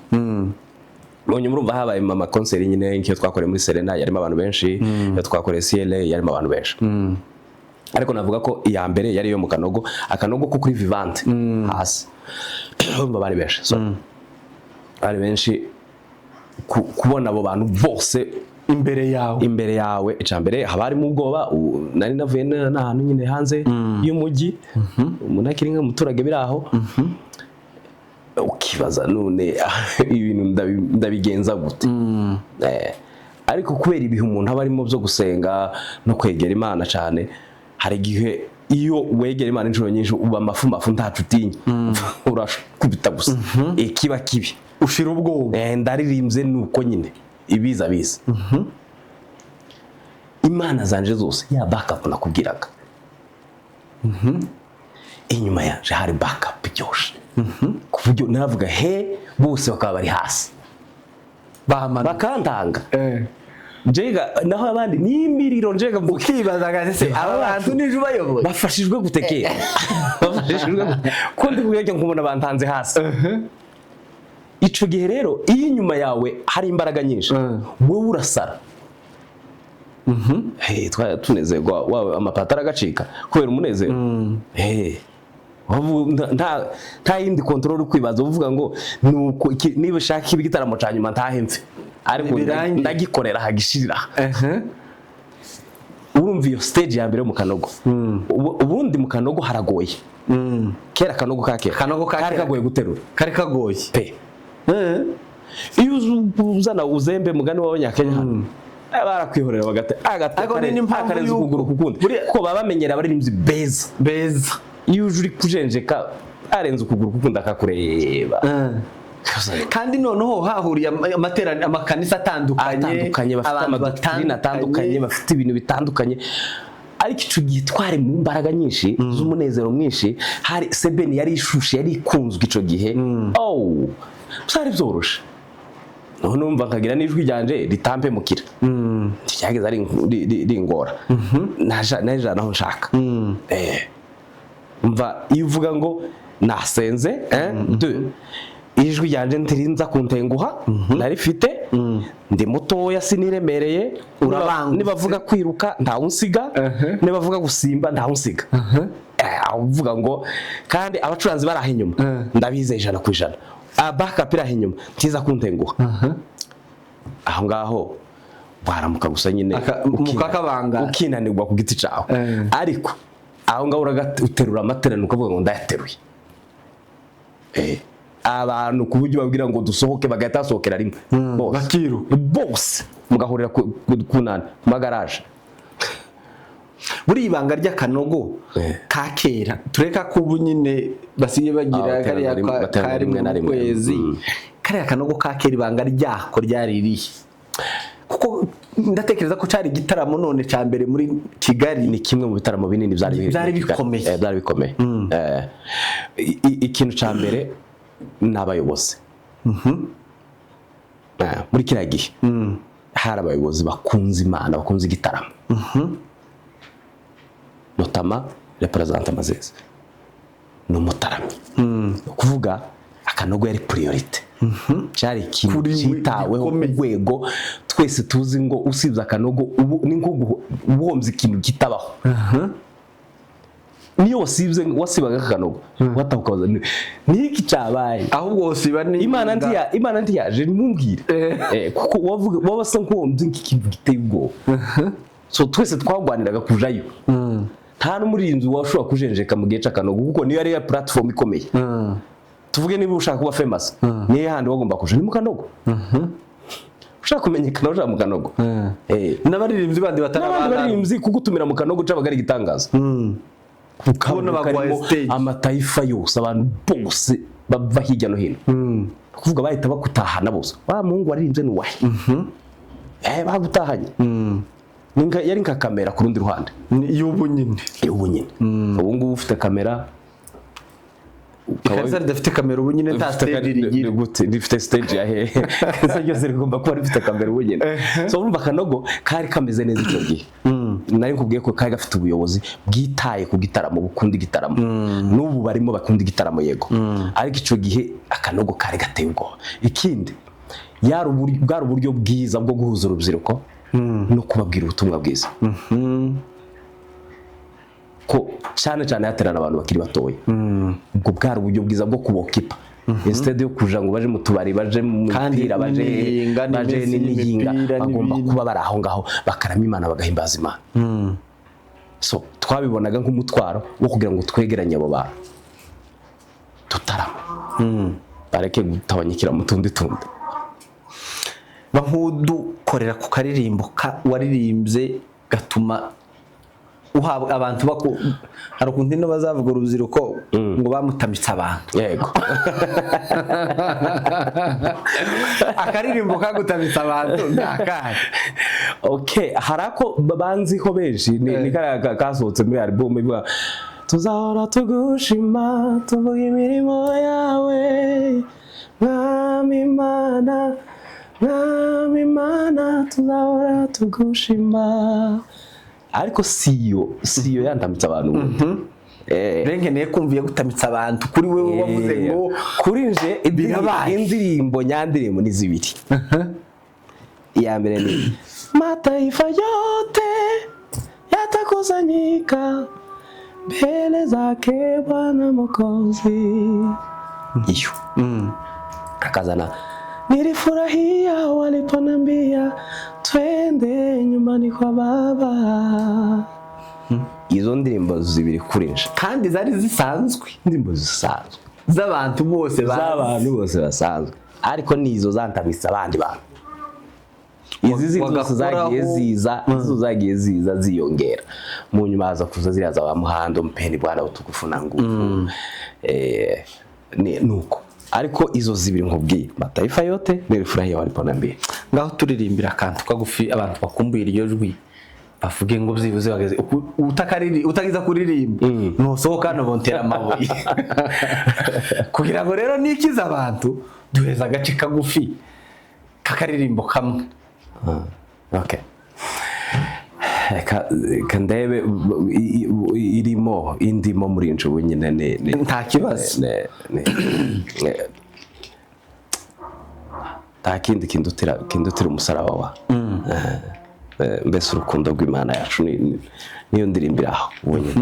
Bonye murumva habaye mama concert nyine nkiyo twakoreye muri Serena yarimo abantu benshi, yo twakoreye CLA yarimo abantu benshi. Ariko navuga ko iya mbere yari yo mu Kanogo, Akanogo ko kuri Vivante hasi urumva bari benshi. So bari benshi kubona abo bantu bose imbere yawe icambere habari mu bwoba nari navuye n'ahantu nyine hanze y'umujyi umunakiri nka muturage biraho ukibaza none ibintu ndabigenza gute. Ariko kubera ibihe umuntu aba arimo byo gusenga no kwegera Imana cyane, hari igihe iyo wegera Imana inshuro nyinshi uba mafu ntacutinya urashukubita gusa ikiba kibi ushira ubwoba ndaririmbye nuko nyine ibiza biza. Imana zanje zose ya backup nakubwiraga inyuma yaje hari backup byoshe ku buryo navuga bose bakaba bari hasi bakandanga Jega naho abandi nimiriro njega ukibazaga se aba bantu nije ubayoboye bafashijwe gutekera ko ndi kuyajya nkubona bantanze hasi. Ico gihe rero iyo inyuma yawe hari imbaraga nyinshi wowe urasara twaya tunezerwa wawe amapatara agacika kubera umunezero nta yindi control ukwibaza uvuga ngo nuko niba shaka ibi gitaramo cyanyuma ntahemfe ariko ndagikorera hagishirira. Urumva iyo stage ya mbere mu Kanogo ubundi mu Kanogo haragoye kera Kanogo kari kagoye guterura kari kagoye pe iyo uzana uzembe mugani w'Abanyakenya hano barakwihorera akarenza ukuguru kukundi ko baba bamenyera abaririmbyi beza iyo uri kujenjeka arenza ukuguru kukundi akakureba. Kandi noneho hahuriye amakanisa atandukanye bafite amadoktrine atandukanye bafite ibintu bitandukanye. Ariko ico gihe twari mu mbaraga nyinshi z'umunezero mwinshi, hari Sebeni yari ishushe yari ikunzwe ico gihe byari byoroshe. Noneho numva nkagira n'ijwi ryanje ritampe mukira cyageze ari ingora naje naho nshaka umva ivuga ngo nasenze ijwi ryanje ntirinza kuntenguha narifite ndi mutoya siniremereye nibavuga kwiruka ntawunsiga nibavuga gusimba ntawunsiga uvuga ngo kandi abacuranzi baraha inyuma ndabize 100%. Backup iraha inyuma ntiza kuntenguha aho ngaho baramuka gusa nyine mukakabanga ukinanirwa ku giti cawe. Ariko aho ngaho uragaterura amaterano ukavuga ngo ndayateruye abantu ku buryo babwira ngo dusohoke bagahita basohokera rimwe bose mugahurira ku nani mu garage. Buri ibanga ry'Akanogo ka kera tureka kubu nyine basiye bagira kari rimwe na rimwe kari Akanogo ka kera ibanga ryako ryaririye kuko ndatekereza ko cari gitaramo none ca mbere muri Kigali ni kimwe mu bitaramo binini byari bikomeye. Ikintu ca mbere n'abayobozi muri kiriya gihe hari abayobozi bakunze Imana bakunze igitaramo notama representa Mazeze n'umutarami kuvuga akanogo yari priority cyari ikintu Kuri we cyitaweho ku gikomeye. rwego twese tuzi ngo usibye akanogo ubu ni nko guhombya ikintu kitabaho. Niyo wasibaga akanogo watahukaza niki cyabaye ahubwo wosiba ni Imana ntiyaje nimumbwire kuko wabasa nkuhombye ikintu giteye ubwoba. So twese twagwaniraga kujayo. Nta n'umurinzi washobora kujenjeka mu gihe cy'akanogo kuko niyo ari ya platform ikomeye. Tuvuge niba ushaka kuba famous niyo handi wagomba kuja ni mu kanogo. Ushaka kumenyekana uja mu kanogo. N'abaririmbyi bandi baririmbyi kugutumira mu kanogo cyaba gari gitangaza. Ukabona bagwaye stage amataifa yose abantu bose bava hirya no hino. Kuvuga bahita bakutahana bose. Wa Mungu waririmbye ni wahe. Bagutahanye. Yari nka kamera ku rundi ruhande. Y'ubu nyine. Ubu ngubu ufite kamera. Kaza dafite kamera ubu nyine ta stage irigira. Gute difite stage ya he. Kaza yose rigomba kuba rifite kamera ubu nyine. So urumva kanogo kari kameze neza icyo gihe. Nari nkubwiye ko kari gafite ubuyobozi bwitaye ku gitaramo bukunda igitaramo. N'ubu barimo bakunda igitaramo yego. Ariko icyo gihe akanogo kari gateye ubwoba. Ikindi bwari uburyo bwiza bwo guhuza urubyiruko no kubabwira ubutumwa bwiza. Ko cyane yaterana abantu bakiri batoya. Ubwo bwari uburyo bwiza bwo kubokipa. Instead yo kuja ngo baje mu tubari baje mu mupira baje n'iyinga bagomba kuba bari aho ngaho bakarama Imana bagahimbaza Imana. So twabibonaga nk'umutwaro wo kugira ngo twegeranye abo bantu tutarama. Bareke gutabanyikira mu tundi. Bankudukorera ku karirimbo waririmbye gatuma uhabwa abantu hari ukuntu no bazavuga urubyiruko ngo bamutamitse abantu. Yego. Akaririmbo kagutamitse abantu ndakahe. Okay, harako babanziho benshi ni kasohotse muri album ivuga tuzahora tugushima tuvuga imirimo yawe Mwami Mana tuzahora tugushima. Ariko siyo yandamitse abantu. Rengeneye kumviye gutamitsa abantu kuri wewe wavuze ngo kuri nje indirimbo nyandirimbo ni zibiri. Iya mbere ni mataifa yote yatakusanyika mbele zake Bwana Mwokozi. Iyo akazana nilifurahia waliponiambia twende nyumbani kwa baba. Izo ndirimbo zibiri kurinje kandi zari zisanzwe, indirimbo zisanzwe z'abantu bose basanzwe, ariko nizo zantamisa abandi bantu. Izi zose zagiye ziza ziyongera mu nyuma haza kuza ziriya za Muhando mpeni Bwana utukufu na nguvu. Nuko ariko izo zibiri nkubwiye mataifa yote nilifurahia waliponiambia. Ngaho turirimbira akantu kagufi abantu bakumbuye iryo jwi bavuge ngo byibuze bageze utagiza kuririmba nusohoka no bontera amabuye kugira ngo rero nikiza abantu duheza agace kagufi kakaririmbo kamwe. Okay, kandebe irimo indimo muri injubu nyine nta kibazo nta kindi kindutira umusaraba wa mbese urukundo rw'Imana yacu niyo ndirimbira aho ubonye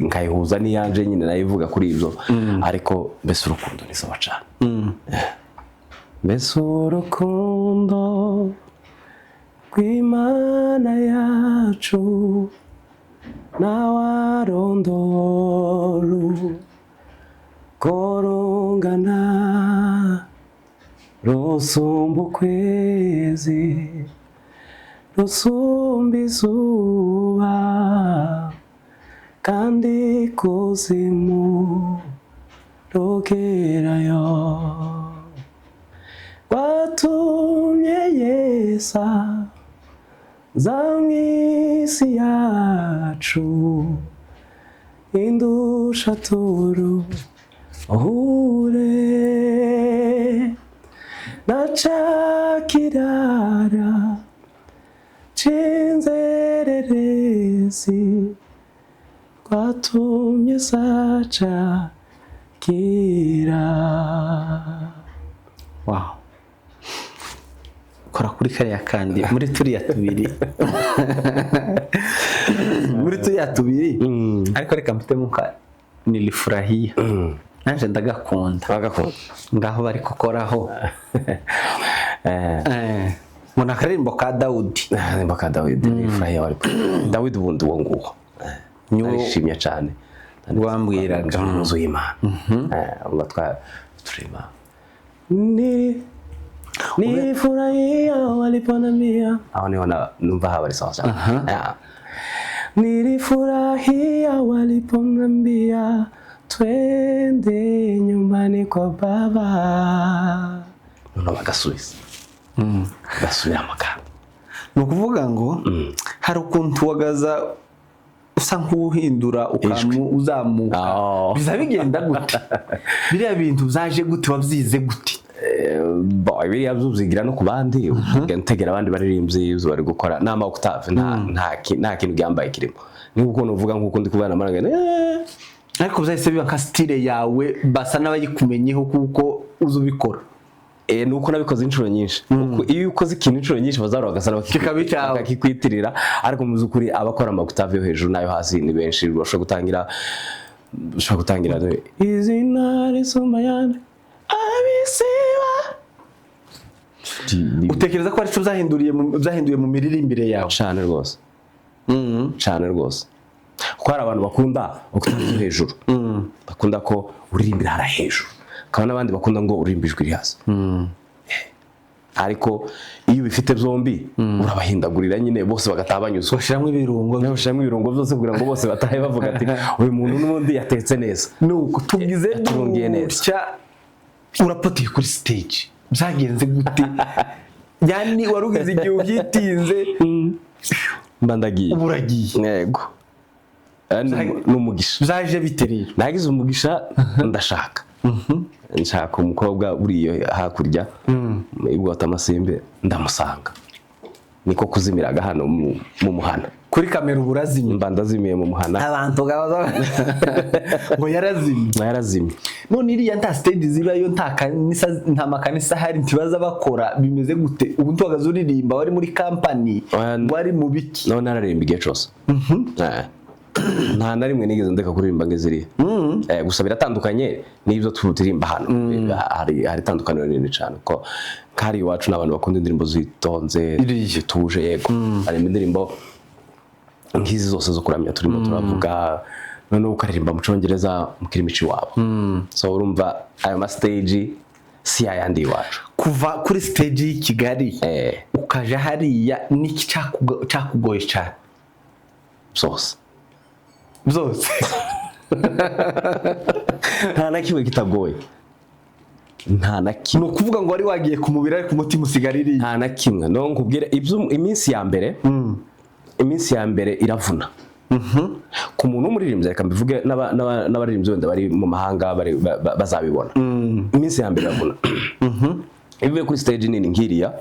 nkayihuza n'iyanje nyine nayivuga kuri ibyo ariko mbese urukundo ni sawa cyane. Mbese urukundo rw'Imana yacu nawarondoro korongana rusumba ukwezi rusumba izuba kandi kuzimu rugerayo watumye Yesa zamwisi yacu indusha turu ohure nachakirara chinzererezi kwatumye sacha kira. Wow. Kora kuri kariya kandi muri turiya tubiri. Muri turiya tubiri. Ariko reka mpite muka nilifurahia. Nanje ndagakunda. Ngaho bari gukoraho. Muna karimbo ka Dawudi. Nimba ka Dawidi nilifurahia wari. Dawidi ubundi uwo nguwo. Narishimye cyane. Wambwiraga umuzu w'Imana. Ubatwa turima. Nilifurahia waliponambia. Aho niho numva habari sawa sana. Nilifurahia waliponambia twende nyumbani kwa baba. Nono bagasubiza. Basubira amagambo. Nukuvuga ngo hari ukuntu wagaza usa nk'uhindura ukamu uzamuka. Biza bigenda gute? Biriya bintu zaje gute wabyize gute? Biriya byuzigira no ku bandi ugentegera abandi baririmbyi yuzo bari gukora nama octave nta kintu gyambaye kirimo. Ni uko nuvuga nkuko ndi kubana maragene ariko byahise biba nka style yawe basa n'abayikumenyeho kuko uzubikora. Nuko nabikoze inshuro nyinshi. Iyo ukoze ikintu inshuro nyinshi bazaro bagasana bakikwitirira ariko mu zukuri abakora amagutave yo hejuru nayo hasi ni benshi bashobora gutangira izina risomayane abisiba. Utekereza ko ari cyo zahinduye mu miririmbire yawe? Cyane rwose. Cyane rwose. Ko hari abantu bakunda okutave hejuru. Bakunda ko uririmbira hara hejuru. Kandi n'abandi bakunda ngo urimbijwe iri hasi. Ariko iyo bifite byombi urabahindagurira nyine bose bagatabanyuzwa. Bashiramo ibirungo byose kugira ngo bose batahe bavuga ati uyu muntu n'ubundi yatetse neza. Nuko tugize neza. Urapatiye kuri stage. Byagenze gute? Yani warugize igihe uhitinze mbandagiye. Uburagiye. Yego. N'umugisha. Byaje biterera. Nagize umugisha ndashaka. Nshaka umukobwa buriyo hakurya ibwota amasimbe ndamusanga. Niko kuzimiraga hano mu muhana. Kuri kamera uburazimye. Mbandazimiye mu muhana. Abantu gabaza ngo yarazimye. None iriya nta stage zibayo nta makanisa hari ntibaza bakora bimeze gute? Ubu ntwagaza uririmba wari muri company wari mu biki? None nararimba igihe cyose. Nta narimwe nigeze ndeka kuririmba ngeziriye. Gusa biratandukanye n'ibyo turirimba hano. Hari tandukaniro nini cyane ko kari iwacu n'abantu bakunda indirimbo zitonze zituje. Yego hari indirimbo nkizi zose zo kuramya turimo turavuga none ukaririmba mu Cyongereza mu kirimici wabo. So urumva ayo ma stage si ayandi iwacu. Kuva kuri stage y'i Kigali ukaja hariya niki cyakugoye cyane? Byose nta na kimwe kitagoye. Nta na kimwe. No kuvuga ngo wari wagiye ku mubiri ariko umutima usigaririye. Nta na kimwe. No nkubwire ibyo iminsi ya mbere iravuna. Ku muntu umuririmbyi reka mbivuge n'abaririmbyi wenda bari mu mahanga bazabibona. Iminsi ya mbere iravuna. Ivuye kuri stage nini nkiriya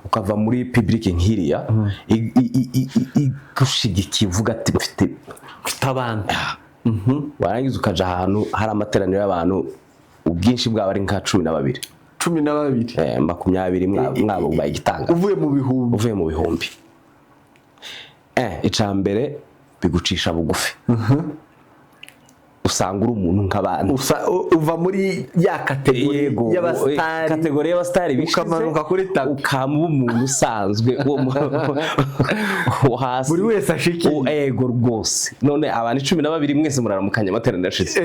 ukava muri public nkiriya igushigikiye uvuga ati mfite abantu. Warangiza ukaja ahantu hari amateraniro y'abantu ubwinshi bwabo ari nka 12. 20 mwabo bayigitanga. Uvuye mu bihumbi. Icambere bigucisha bugufi. Usanga uri umuntu nk'abantu. Uva muri ya kategori y'abastari bishize ukamanuka kuri tapi ukamuba umuntu usanzwe hasi buri wese ashikiye. Ego rwose. None abantu 12 mwese muraramukanya amateraniro ashitse.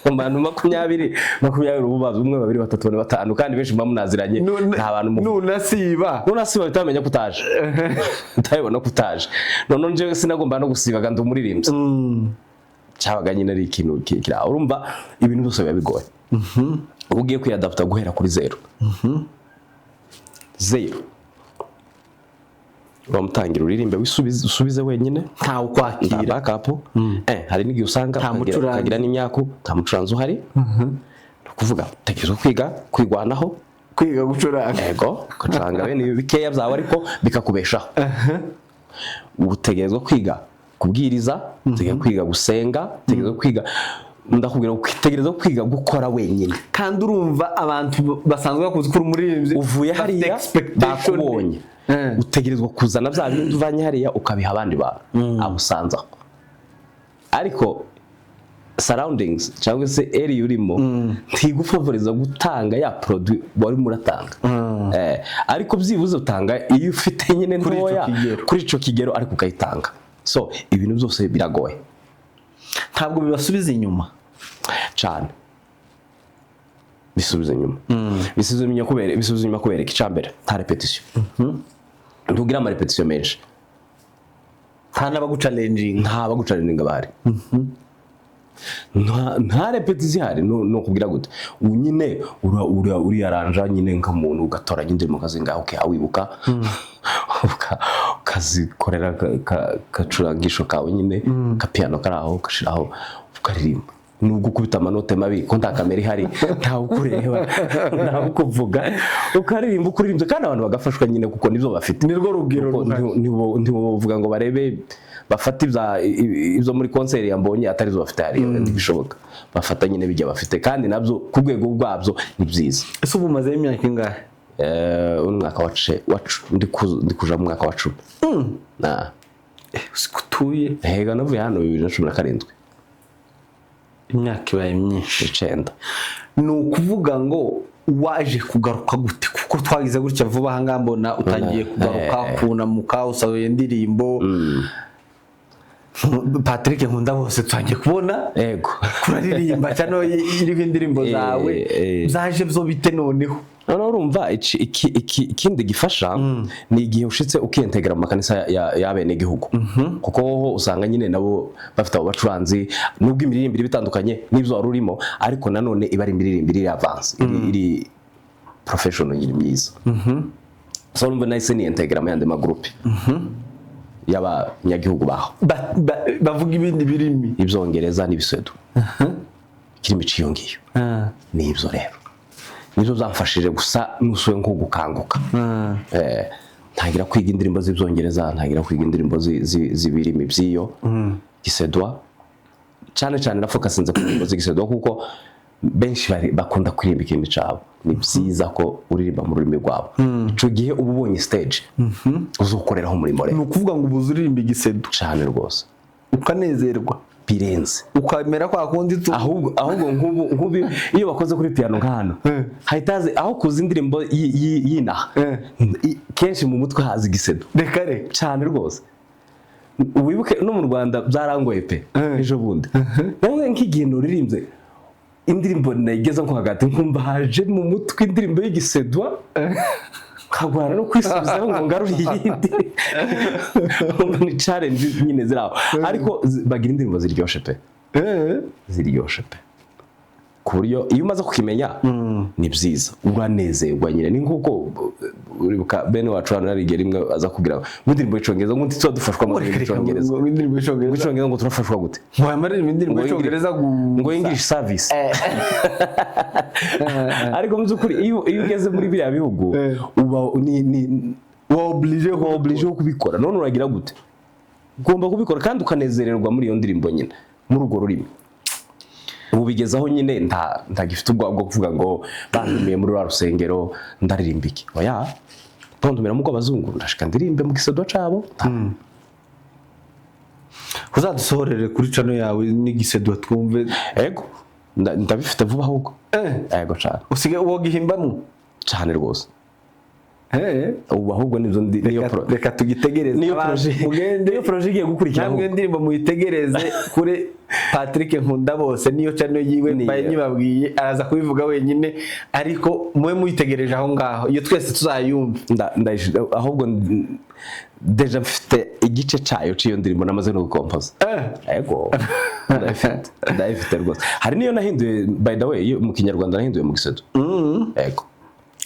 Abantu 20 ububaza 1 2 3 4 5 kandi benshi bamunaziranye nta bantu nunasiba bitamenya kutaje. Ndabibona kutaje. None nje sinagomba no gusibaga ndumuririmbyi. Cyabaga nyine ari ikintu kira urumva ibintu byose biba bigoye. Ugiye kwiyadapta guhera kuri 0. Bamutangira uririmbe usubize wenyine nta ukwakira backup. Hari n'igihe usanga kagira n'imyaka nta mucuranzi uhari. Kuvuga tegezo kwigwanaho kwiga gucuranga. Ego gucuranga bene bikeya byawe ariko bikakubeshaho. Ubutegezwa kwiga kubwiriza, tegeza kwiga gusenga, tegeza kwiga ndakubwira kwitegereza kwiga gukora wenyine kandi urumva abantu basanzwe bakuzi kuri umuririmbyi uvuye hariya bakubonye utegerezwa kuzana bya bindi uvanye hariya ukabiha abandi bantu amusanzaho ariko surroundings cyangwa se area urimo ntigufavoriza gutanga ya produit wari muratanga ariko byibuze utanga iyo ufite nyine ntoya kuri ico kigero ariko ukayitanga so ibintu byose biragoye ntabwo bibasubiza inyuma cyane bisubiza inyuma bisubiza inyuma kubera icambere nta repetition ntugira ama repetition menshi nta nabaguchallenging bari nta repetition hari no kugira gute unyine uri aranja nyine nk'umuntu ugatoranya indirimbo kazinga okay awibuka ukazikorera kacurangisho kawe nyine ka piano karaho kashiraho ukaririmba nubwo ukubita amanote mabi ko nta kamera ihari nta ukureba nta ukuvuga ukaririmba ukuririmba kandi abantu bagafashwa nyine kuko nivyo bafite nirwo rugero ntibuvuga ngo barebe bafata ibyo muri concert yambonye atari zo bafite hari bishoboka bafata nyine bijya bafite kandi nabyo ku rwego rwabyo ni byiza ese ubu maze imyaka ingahe umwaka ndi kuja mu mwaka wa 10 na usikutuye hega navuye hano 2017 imyaka ibaye myinshi 9 ni ukuvuga ngo waje kugaruka gute kuko twagize gutya vuba hanga mbona utangiye kugaruka kunamuka usawe indirimbo Patrick Nkundabose twangiye kubona yego kuraririmba cyane iriho indirimbo zawe zaje byo bite noneho urumva ikindi gifasha ni igihe ushitse ukiintegra mu makanisa y'abene gihugu kuko ho usanga nyine nabo bafite abo bacuranzi nubwo imiririmbire bitandukanye n'ibyo warurimo ariko nanone iba ari imiririmbire advance iri professional nyiri myiza so urumva nahise ni integra mu yandi magroupe y'abanyagihugu baho bavuga ibindi birimi ibyongereza n'ibiswedu kirimi ciyongiyo n'ibyo rero nizo zamfashije gusa nusuye nko gukanguka ntagira kwiga indirimbo z'ibyongereza ntagira kwiga indirimbo z'ibirimi byiyo gisedwa cyane na focusinze ku ndirimbo z'igisedwa kuko benshi bakunda kuririmba ikindi cabo ni byiza ko uririmba mu rurimi rwabo ico gihe uba ubonye stage uzokoreraho umurimo rero ni ukuvuga ngo ubuze uririmba igisedwa cyane rwose ukanezerwa birenze ukamera kwa kundi ahubwo nk'ubu iyo bakoze kuri piano nk'hano hayitaze aho kuza indirimbo yina kenshi mu mutwe hazi igisedwa rekare cyane rwose wibuke no mu Rwanda byarangoye pe ejo bundi nawe nk'igihe nuririmbye indirimbo nageza nko hagati nkumva haje mu mutwe indirimbo y'igisedwa kagwara no kwisubizaho ngo ngaruri yindi ni challenge nyine ziraho ariko bagira indirimbo ziryoshe pe ziryoshe pe ku buryo iyo umaze kukimenya ni byiza uranezerwa nyine ni nkuko uribuka bene wacu hano ari rimwe aza kugira indirimbo y'Icyongereza ngo ntitso dufashwa mu Cyongereza indirimbo y'Icyongereza ngo turafashwa gute mwamara indirimbo y'Icyongereza ngo English service ariko mu byukuri iyo ugeze muri biriya bihugu uba ni oblige kubikora none uragira gute ugomba kubikora kandi ukanezererwa muri iyo ndirimbo nyine muri urwo rurimi ubu bigezaho nyine nta gifite ubwo kuvuga ngo bantumiye muri wa rusengero ndaririmba iki oya tontumira mu kw'abazungu ndashika ndirimbe mu gisedwa cabo uzadusohorere kuri channel yawe n'igisedwa twumve ego ndabifite vuba ahubwo ego cyane usige uwo gihimbamo cyane rwose ubu ahubwo niyo reka tugitegereze niyo projet igiye gukurikira namwe ndirimbo muyitegereze kuri Patrick Nkundabose niyo channel yiwe nyibabwiye araza kubivuga wenyine ariko muwe muyitegereje aho ngaho iyo twese tuzayumva ahubwo deja mfite igice cyayo ciyo ndirimbo namaze no gukompoza ego ndayifite rwose hari niyo nahinduye by the way mu Kinyarwanda nahinduye mu Gisedo ego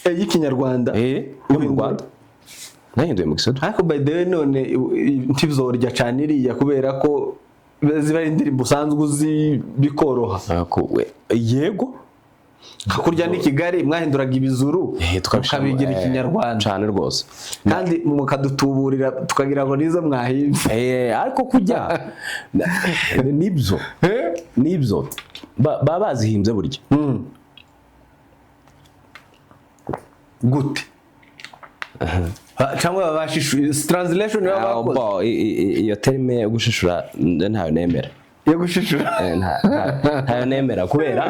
y'ikinyarwanda yo mu Rwanda nahinduye mu Gisedo ariko by the way none ntibizorya cyane iriya kubera ko ziba indirimbo usanzwe uzi bikoroha yego hakurya ni Kigali mwahinduraga ibizuru tukabigira ikinyarwanda cyane rwose kandi mukadutuburira tukagira ngo nizo mwahimbye ariko kujya nibyo nibyo baba bazihimbye buryo gute cyangwa babashishuye translation y'abakoze iyo terme yo gushishura ntayo nemera yo gushishura ntayo nemera kubera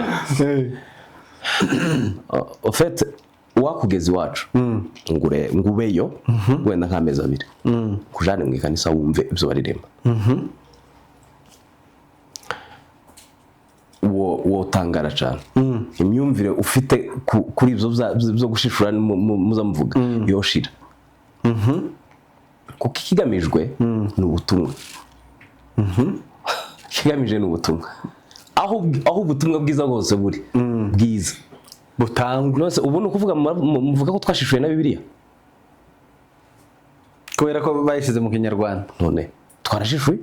en fait wakugeza iwacu ngubeyo wenda nk'amezi abiri kujane mu ikanisa wumve ibyo baririmba wo tangara cyane imyumvire ufite kuri ibyo byo gushishura muzamuvuga yoshira kuko ikigamijwe ni ubutumwa kigamije ni ubutumwa aho ubutumwa bwiza bwose buri bwiza butangwa nose ubu ni ukuvuga muvuga ko twashishuye na Bibiliya kubera ko bayishize mu Kinyarwanda none twarashishuye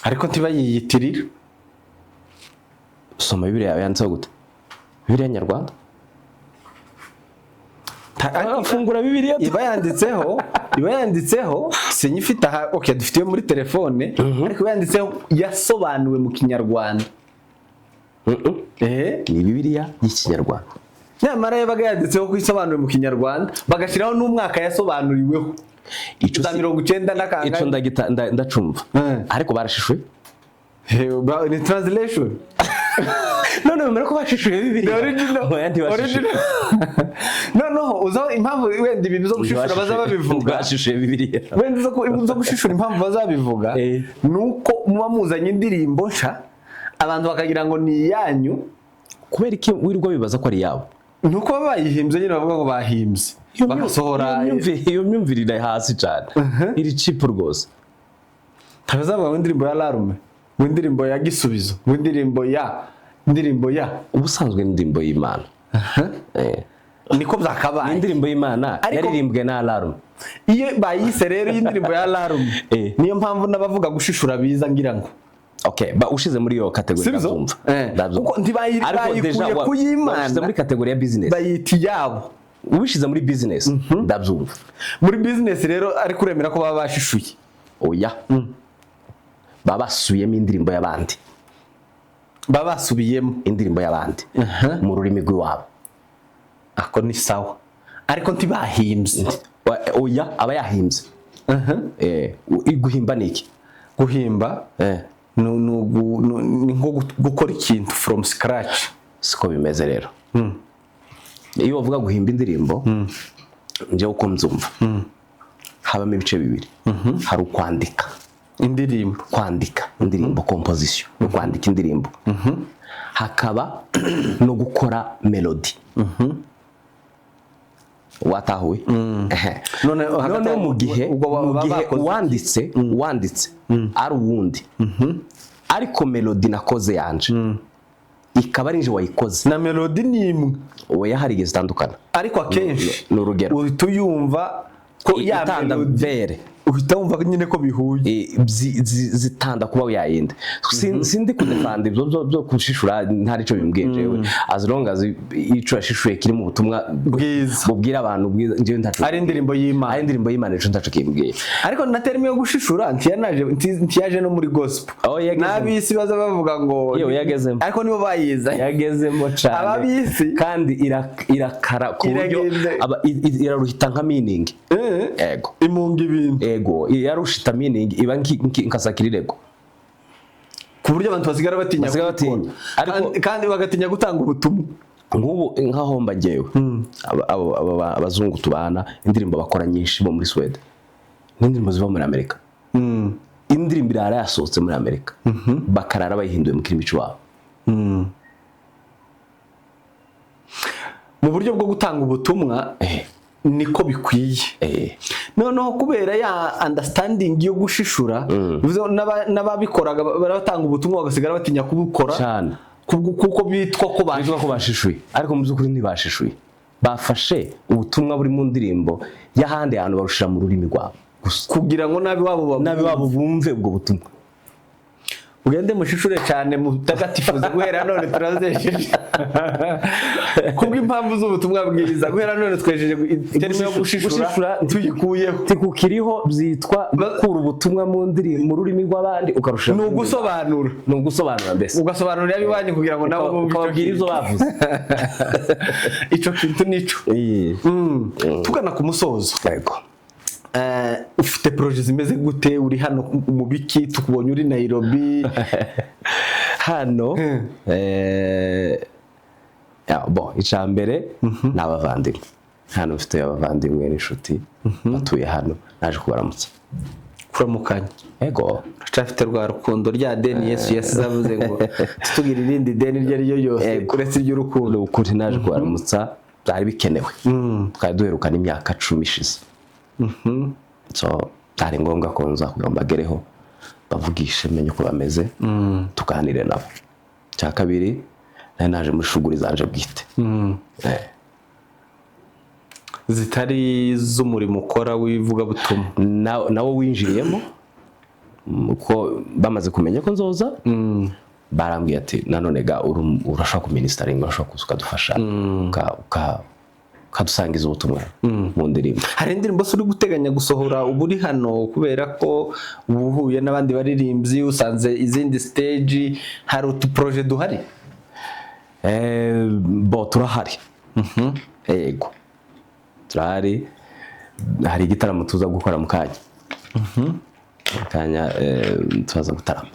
ariko ntibayiyitirira soma Bibiliya yawe yanditseho gute Bibiliya Nyarwanda afungura Bibiliya iba yanditseho sinyifite aha okay dufite muri telefone ariko yanditseho yasobanuwe mu Kinyarwanda ni Bibiliya y'Ikinyarwanda nyamara yabaga yanditseho ko isobanuwe mu Kinyarwanda bagashiraho n'umwaka yasobanuriweho ico 90 n'akanga ico ndacumva ariko barashishuye ni translation none bamera ko bashishuye Bibiliya original no uzo impamvu wenda ibintu zo gushishura bazababivuga bashishuye Bibiliya wenda zo gushishura impamvu bazabivuga nuko muba muzanye indirimbo nsha abantu bakagira ngo ni yanyu kubera iki wirirwa bibaza ko ari yabo nuko bayihimbye nyine bavuga ngo bahimbye bagasohora iyo myumvire iri hasi cyane iri cheap rwose tabazavuga ngo indirimbo ya Alarm ngo indirimbo ya Gisubizo ngo indirimbo ya ubusanzwe indirimbo y'Imana niko byakabaye indirimbo y'Imana yaririmbwe na Alarm iyo bayise rero indirimbo ya Alarm niyo mpamvu nabavuga gushishura biza ngira ngo okay ushize muri yo category ndazumva kuko ntibayikuye kuyimana ushize muri category ya business bayiti yabo ubishize muri business ndazumva muri business rero ari kuremera ko baba bashishuye oya babasubiyemo indirimbo y'abandi babasubiyemo indirimbo y'abandi mu rurimi rw'iwabo ako ni sawa ariko ntibahimbye oya aba yahimbye guhimba niki guhimba ni nko gukora ikintu from scratch siko bimeze rero iyo bavuga guhimba indirimbo nje uko mzumva habamo ibice bibiri hari ukwandika indirimbo composition no kwandika indirimbo hakaba no gukora melody watahuye none mu gihe wanditse ari uwundi ariko melody nakoze yanje ikaba ari nje wayikoze na melody ni imwe oya hari zitandukana ariko akenshi ni urugero uyumva ko ya melody uhita wumva nyine ko bihuye zitanda kuba yayinde sindi kudefanda ibyo byo kushishura ntari cyo bimbwiye jewe as long as ico yashishuye kiri mu butumwa bwiza bubwira abantu bwiza nje ntacu ari indirimbo y'Imana ico ntacu kimbwiye ariko na terme yo gushishura ntiyaje no muri gospel nabisi baza bavuga ngo yo yagezemo ariko nibo bayiza yagezemo cyane ababisi kandi irakara ku buryo iraruhita nka meaning ego imunga ibintu ego yarushita meaning iba nkasakirirego ku buryo abantu basigara batinya kandi bagatinya gutanga ubutumwa nk'ubu nkaho mbagewe abazungu tubana indirimbo bakora nyinshi bo muri Sweden n'indirimbo ziva muri Amerika indirimbo irara yasohotse muri Amerika bakarara bayihinduye mu kirimi cy'wabo mu buryo bwo gutanga ubutumwa niko bikwiye noneho kubera ya understanding yo gushishura n'ababikoraga baratanga ubutumwa bagasigara batinya kubukora cyane kuko bitwa ko bashishuye ariko mu by'ukuri ntibashishuye bafashe ubutumwa buri mu ndirimbo y'ahandi hantu barushira mu rurimi rwabo kugira ngo nabi wabo bumve ubwo butumwa ugende mushishura cyane mutagatifuza guhera none turazesheje kubw'impamvu z'ubutumwa bwiza guhera none twejeje terimo yo gushishura tuyikuyeho tikukiriho byitwa gukura ubutumwa mu rurimi rw'abandi ukarusha no gusobanura mbese ugasobanurira abiwanyu kugira ngo nabo babwire ibyo bavuze ico kintu nico tugana ku musozo yego ufite projet zimeze gute uri hano mu biki tukubonye uri Nairobi hano icambere n'abavandimwe hano ufite abavandimwe n'inshuti batuye hano naje kubaramutsa kuramukanya ego racafite rwa rukundo rya deni Yesu yasizavuze ngo tutugira irindi deni ryo ari yo yose uretse ry'urukundo ukuri naje kubaramutsa byari bikenewe twari duherukana imyaka 10 ishize so ari ngombwa ko nza kugambagereho bavugishe menye uko bameze tuganire nabo cya kabiri naje muri shuguri zanje bwite zitari z'umurimo ukora wivuga butumwa nawo winjiriyemo uko bamaze kumenya ko nzoza barambwiye ati nanone ga urashaka ku ministering urashaka kudufasha kadusangiza ubutumwa mu ndirimbo. Hari indirimbo uri guteganya gusohora uburi hano kubera ko ubuhuye n'abandi baririmbyi usanze izindi stage hari utu projet duhari? Turahari. Yego. Turahari. Hari igitaramo tuza gukora mu kanya. Kanya tuza gutarama.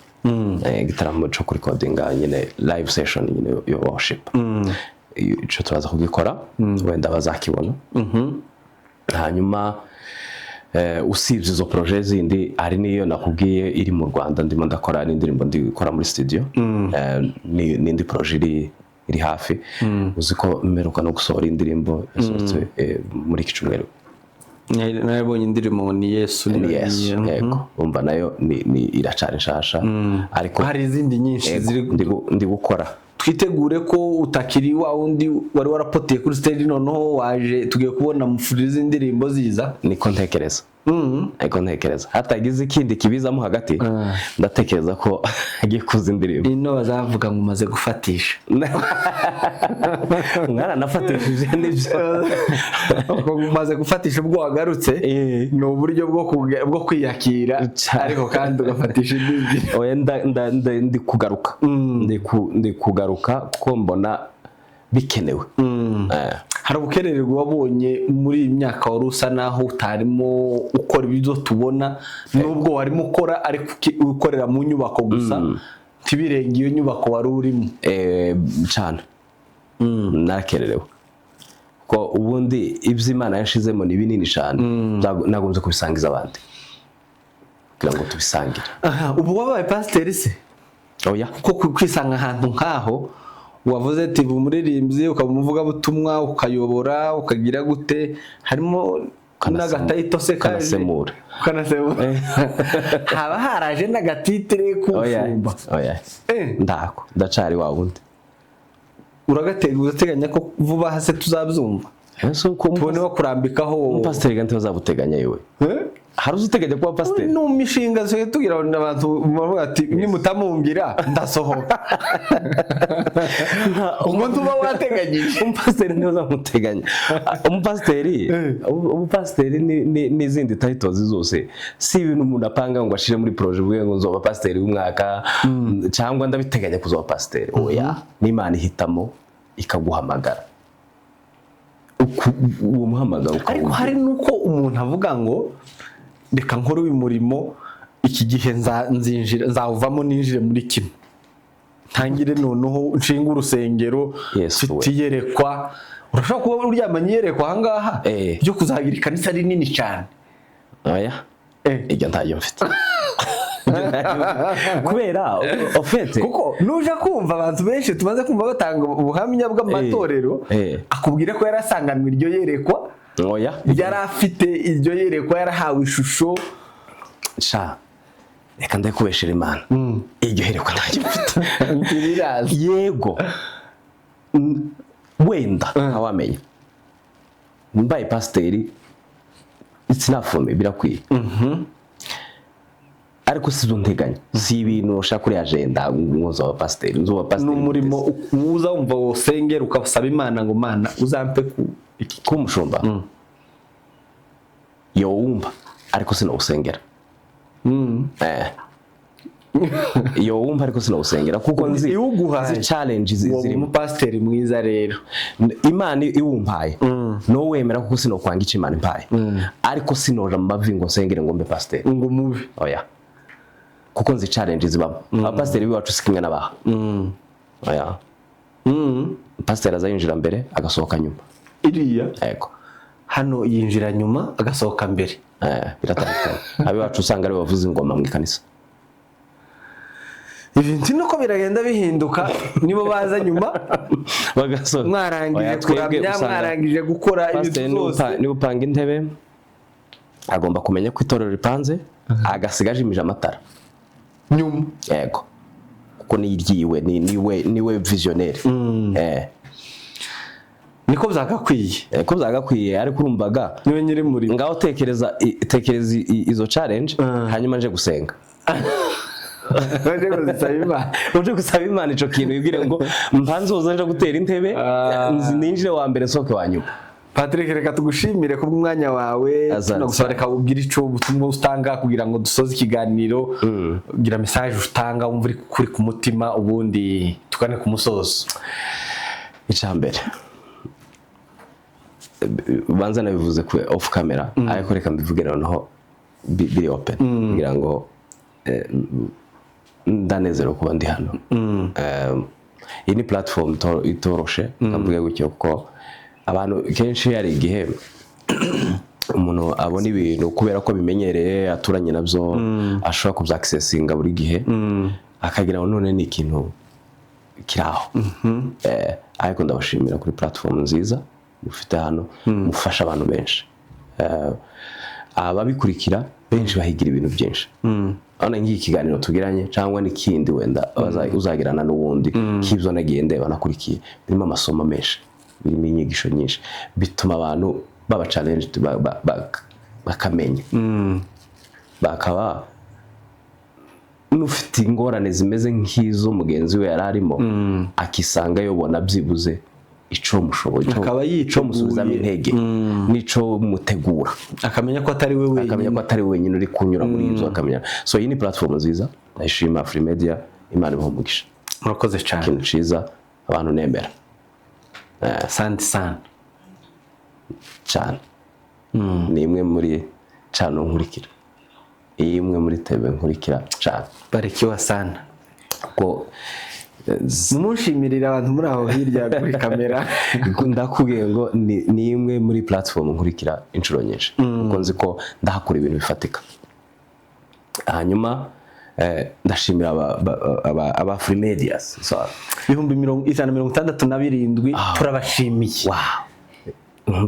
Igitaramo cyo kuri recordinga nyine live session nyine yo worship. Ico turaza kugikora wenda bazakibona. Hanyuma usibye izo projet zindi ari niyo nakubwiye iri mu Rwanda ndimo ndakora n'indirimbo ndikora muri studio. N'indi projet iri hafi uziko mmeruka no gusohora indirimbo yasohotse muri kicumweru. Nabonye indirimbo ni Yesu yego umva nayo ni iracana nshasha ariko hari izindi nyinshi ndi gukora. Twitegure ko utakiri wa undi wari warapoteye kuri stage noneho waje tugiye kubona mufuriza indirimbo ziza niko ntekereza. Ariko ntekereza hatagize ikindi kibizamo hagati ndatekereza ko agiye kuza indirimbo ino bazavuga ngo umaze gufatisha mwana nafatishije nibyo ko umaze gufatisha ubwo wagarutse ni uburyo bwo kwiyakira ariko kandi ugafatisha indirimbo oya ndi kugaruka ndi kugaruka ko mbona bikenewe. Hari ubukerererwa wabonye muri iyi myaka wari usa naho utarimo ukora ibyo tubona nubwo warimo ukora ariko ukorera mu nyubako gusa ntibirenge iyo nyubako wari urimo cyane nakererewe ko ubundi ibyo Imana yashizemo ni binini cyane nagombye kubisangiza abandi kugira ngo tubisangire. Ubu wabaye pasiteri se? Oya kuko kwisanga ahantu nkaho wavuze ati umuririmbyi ukamuvuga butumwa ukayobora ukagira gute harimo n'agatayito se kanasemura haba haraje n'agatitire kufumba. Oya ndako ndacari wa wundi urateganya ko vuba hase tuzabyumva tubone wo kurambikaho umupasiteri ganti bazabuteganya yewe hari uzuteganya kuba pasiteri no mishinga zo tugira abantu bavuga ati nimutamumbira ndasohoka umuntu uba wateganyije umupasiteri niyo zamuteganya umupasiteri n'izindi titles zose si ibintu umuntu apanga ngo ashire muri projet bwe ngo nzoba pasiteri w'umwaka cyangwa ndabiteganya kuzoba pasiteri. Oya n'Imana ihitamo ikaguhamagara uwo muhamagaro. Ariko hari nuko umuntu avuga ngo reka nkuru w'imurimo iki gihe nzawuvamo ninjire muri kimwe ntangire noneho nshinga urusengero fitiyerekwa urashaka kuba uryamanye yerekwa ahangaha byo kuzagira ikanisa rinini cyane. Oya ijya ntayo mfite kubera ofete kuko nuje kumva abantu benshi tumaze kumva batanga ubuhamya bw'amatorero akubwira ko yarasanganwe iryo yerekwa. Oya yari afite iryo yerekwa yarahawe ishusho sha reka ndakubeshera Imana iryo yerekwa ntayo mfite yego wenda awamenya mbaye pasiteri it's enough for me birakwiye ariko si nteganya si ibintu ushaka kuri agenda nkoza wa pasteur n'umurimo uza wumva wosengera ukasaba Imana ngo Mana uzampe ku mushumba yo wumva ariko sino usengera iyo wumva ariko sino usengera kuko nzi challenges ziri mu pasteur mwiza rero Imana iwumpaye no wemera kuko sino kwanga Imana impaye ariko sinoja mu mavi ngo nsengere ngo mbe pasteur ngo mubi oya kuko nzi challenges baba abapasteur biwacu sikinga nabaha oya pasteur azayinjira mbere agasohoka nyuma iriya yego hano yinjira nyuma agasohoka mbere biratandukanye abiwacu usanga ari bavuza ingoma mu kanisa ibintu nuko biragenda bihinduka nibo baza nyuma bagasohoka mwarangije kuramya mwarangije gukora ibintu byose ni upanga intebe agomba kumenya ko itorero ripanze agasigaje imije amatara nyuma yego kuko niryiwe niwe visionnaire niko byagakwiye ko byagakwiye ariko urumvaga niwe nyiri muri ngaho tekereza izo challenge hanyuma nje gusenga uje gusaba Imana ico kintu yibwire ngo mpanzoza nje gutera intebe ninjire wa mbere soke wa nyuma. Patrick, reka tugushimire ku mwanya wawe no gusoreka ubwira ico butumwa utanga kugira ngo dusoze ikiganiro ugira message utanga wumva uri kuri ku mutima ubundi tukane ku musozo. Icambere banza nabivuze ku off camera ariko reka mbivuge noneho biri open kugira ngo ndanezero kuba ndi hano. Iyi ni platform itoroshe kamvuge gutyo kuko abantu kenshi yari igihe umuntu abona ibintu kubera ko bimenyereye aturanye nabyo ashobora kubya accessinga buri gihe akagira ngo none ni ikintu kiraho. Ariko ndabashimira kuri platform nziza mufite hano mufasha abantu benshi, ababikurikira benshi bahigira ibintu byinshi. Ana ngiye ikiganiro tugiranye cyangwa n'ikindi wenda uzagirana n'ubundi kibyo nagiye ndeba nakurikiye birimo amasomo menshi, birimo inyigisho nyinshi bituma abantu baba challenge bakamenya bakaba n'ufite ingorane zimeze nk'izo mugenzi we yararimo akisanga yobona byibuze ico mushoboye akaba yico musubizamo intege nico mutegura akamenya ko atari we wenyine uri kunyura muri ibyo akamenya. So iyi ni platform nziza ndashima AFRIMEDIA, Imana ibamugisha. Murakoze cyane, ikintu ciza abantu nemera. Asante sana cyane. Ni imwe muri cano nkurikira, imwe muri TV nkurikira cyane. Barikiwa sana ko mumushimirira abantu muri aho hirya kuri kamera. Ndakubwiye ngo ni imwe muri platform nkurikira inshuro nyinshi kuko nzi ko ndahakora ibintu bifatika. Hanyuma ndashimira aba AFRIMEDIAs 567 turabashimiye.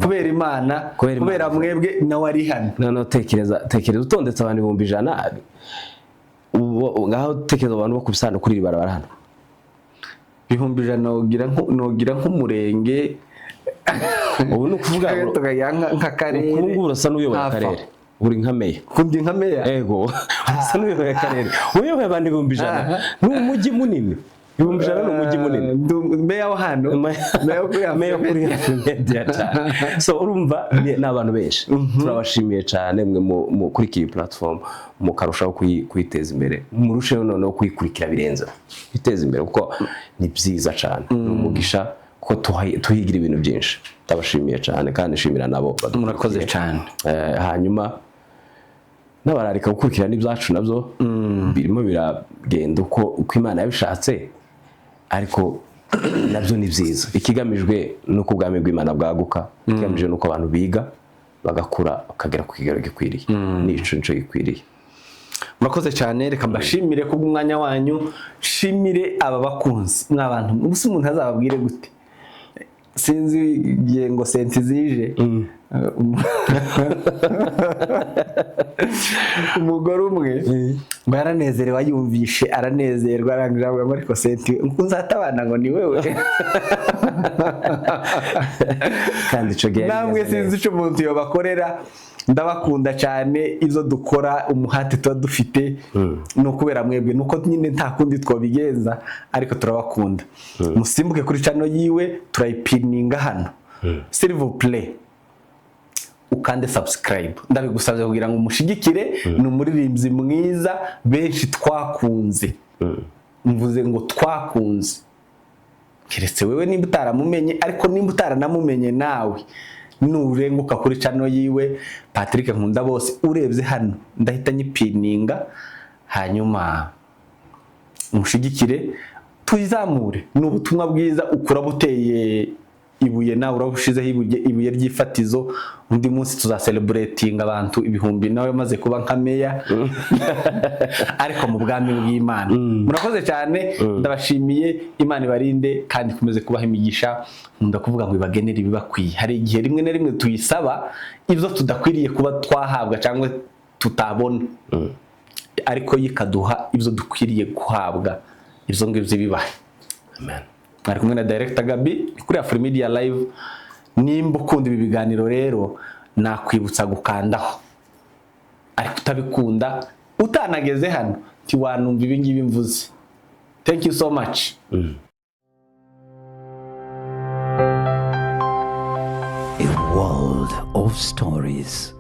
Kubera Imana, kubera mwebwe nawe ari hano. None tekereza utondetse abantu 100 ngaho tekereza abantu bakubisana kuri barabara hano 100 nogira nk'umurenge. Ubu no kuvuga ngo nk'akarere ubu urasa n'uyoboye akarere uri nka meya. Kundi nka meya yego urasa n'uyoboye akarere uyoboye abantu 100 n'umujyi munini. 100 n'umujyi munini meya wa hano meya kuri AFRIMEDIA cyane. So urumva n'abantu benshi turabashimiye cyane mwe mu kuri iyi platform mukarushaho kwiteza imbere murusheho noneho kuyikurikira birenze biteza imbere kuko ni byiza cyane n'umugisha ko tuhigira ibintu byinshi. Ndabashimiye cyane kandi nshimira nabo murakoze cyane. Hanyuma n'abararika gukurikirana ibyacu nabyo birimo biragenda uko Imana yabishatse, ariko nabyo ni byiza. Ikigamijwe nuko ubwami bw'Imana bwaguka, ikigamijwe nuko abantu biga bagakura bakagera ku kigero gikwiriye n'ico gikwiriye. Murakoze cyane, reka mbashimire ku bw'umwanya wanyu, shimire aba bakunzi mwabantu. Ubuse umuntu azababwire gute sinzi igihe ngo senti zije umugore umwe baranezerewe ayumvishe aranezerwa arangije avuga ngo ariko senti nzatabana ngo ni wewe kandi ico gihe namwe sinzi ico umuntu yobakorera ndabakunda cyane izo dukora umuhate tuba dufite no kubera mwebwe nuko nyine nta kundi twabigenza ariko turabakunda musimbuke kuri channel yiwe turayipininga hano s'il vous plaît ukande subscribe ndabigusabye kugira ngo umushigikire ni umuririmbyi mwiza benshi twakunze mvuze ngo twakunze keretse wewe nimba utaramumenye ariko nimba utaranamumenye nawe nurenguka kuri channel yiwe Patrick Nkundabose urebye hano ndahita nyipininga hanyuma umushigikire tuyizamure n'ubutumwa bwiza ukura buteye ibuye nawe urabushizeho ibuye ry'ifatizo undi munsi tuzacelebratinga abantu ibihumbi nawe maze kuba nka meya ariko mu bwami bw'Imana murakoze cyane ndabashimiye Imana ibarinde kandi kumeze kubaha imigisha nkunda kuvuga ngo ibagenere ibibakwiye hari igihe rimwe na rimwe tuyisaba ibyo tudakwiriye kuba twahabwa cyangwa tutabona ariko yikaduha ibyo dukwiriye guhabwa ibyo ngibyo bibahe amen. Ari kumwe na Director Gabi kuri AFRIMEDIALIVE nimba ukunda ibi biganiro rero nakwibutsa gukandaho ariko utabikunda utanageze hano tiwanumva ibi ngibi mvuze. Thank you so much. A world of stories.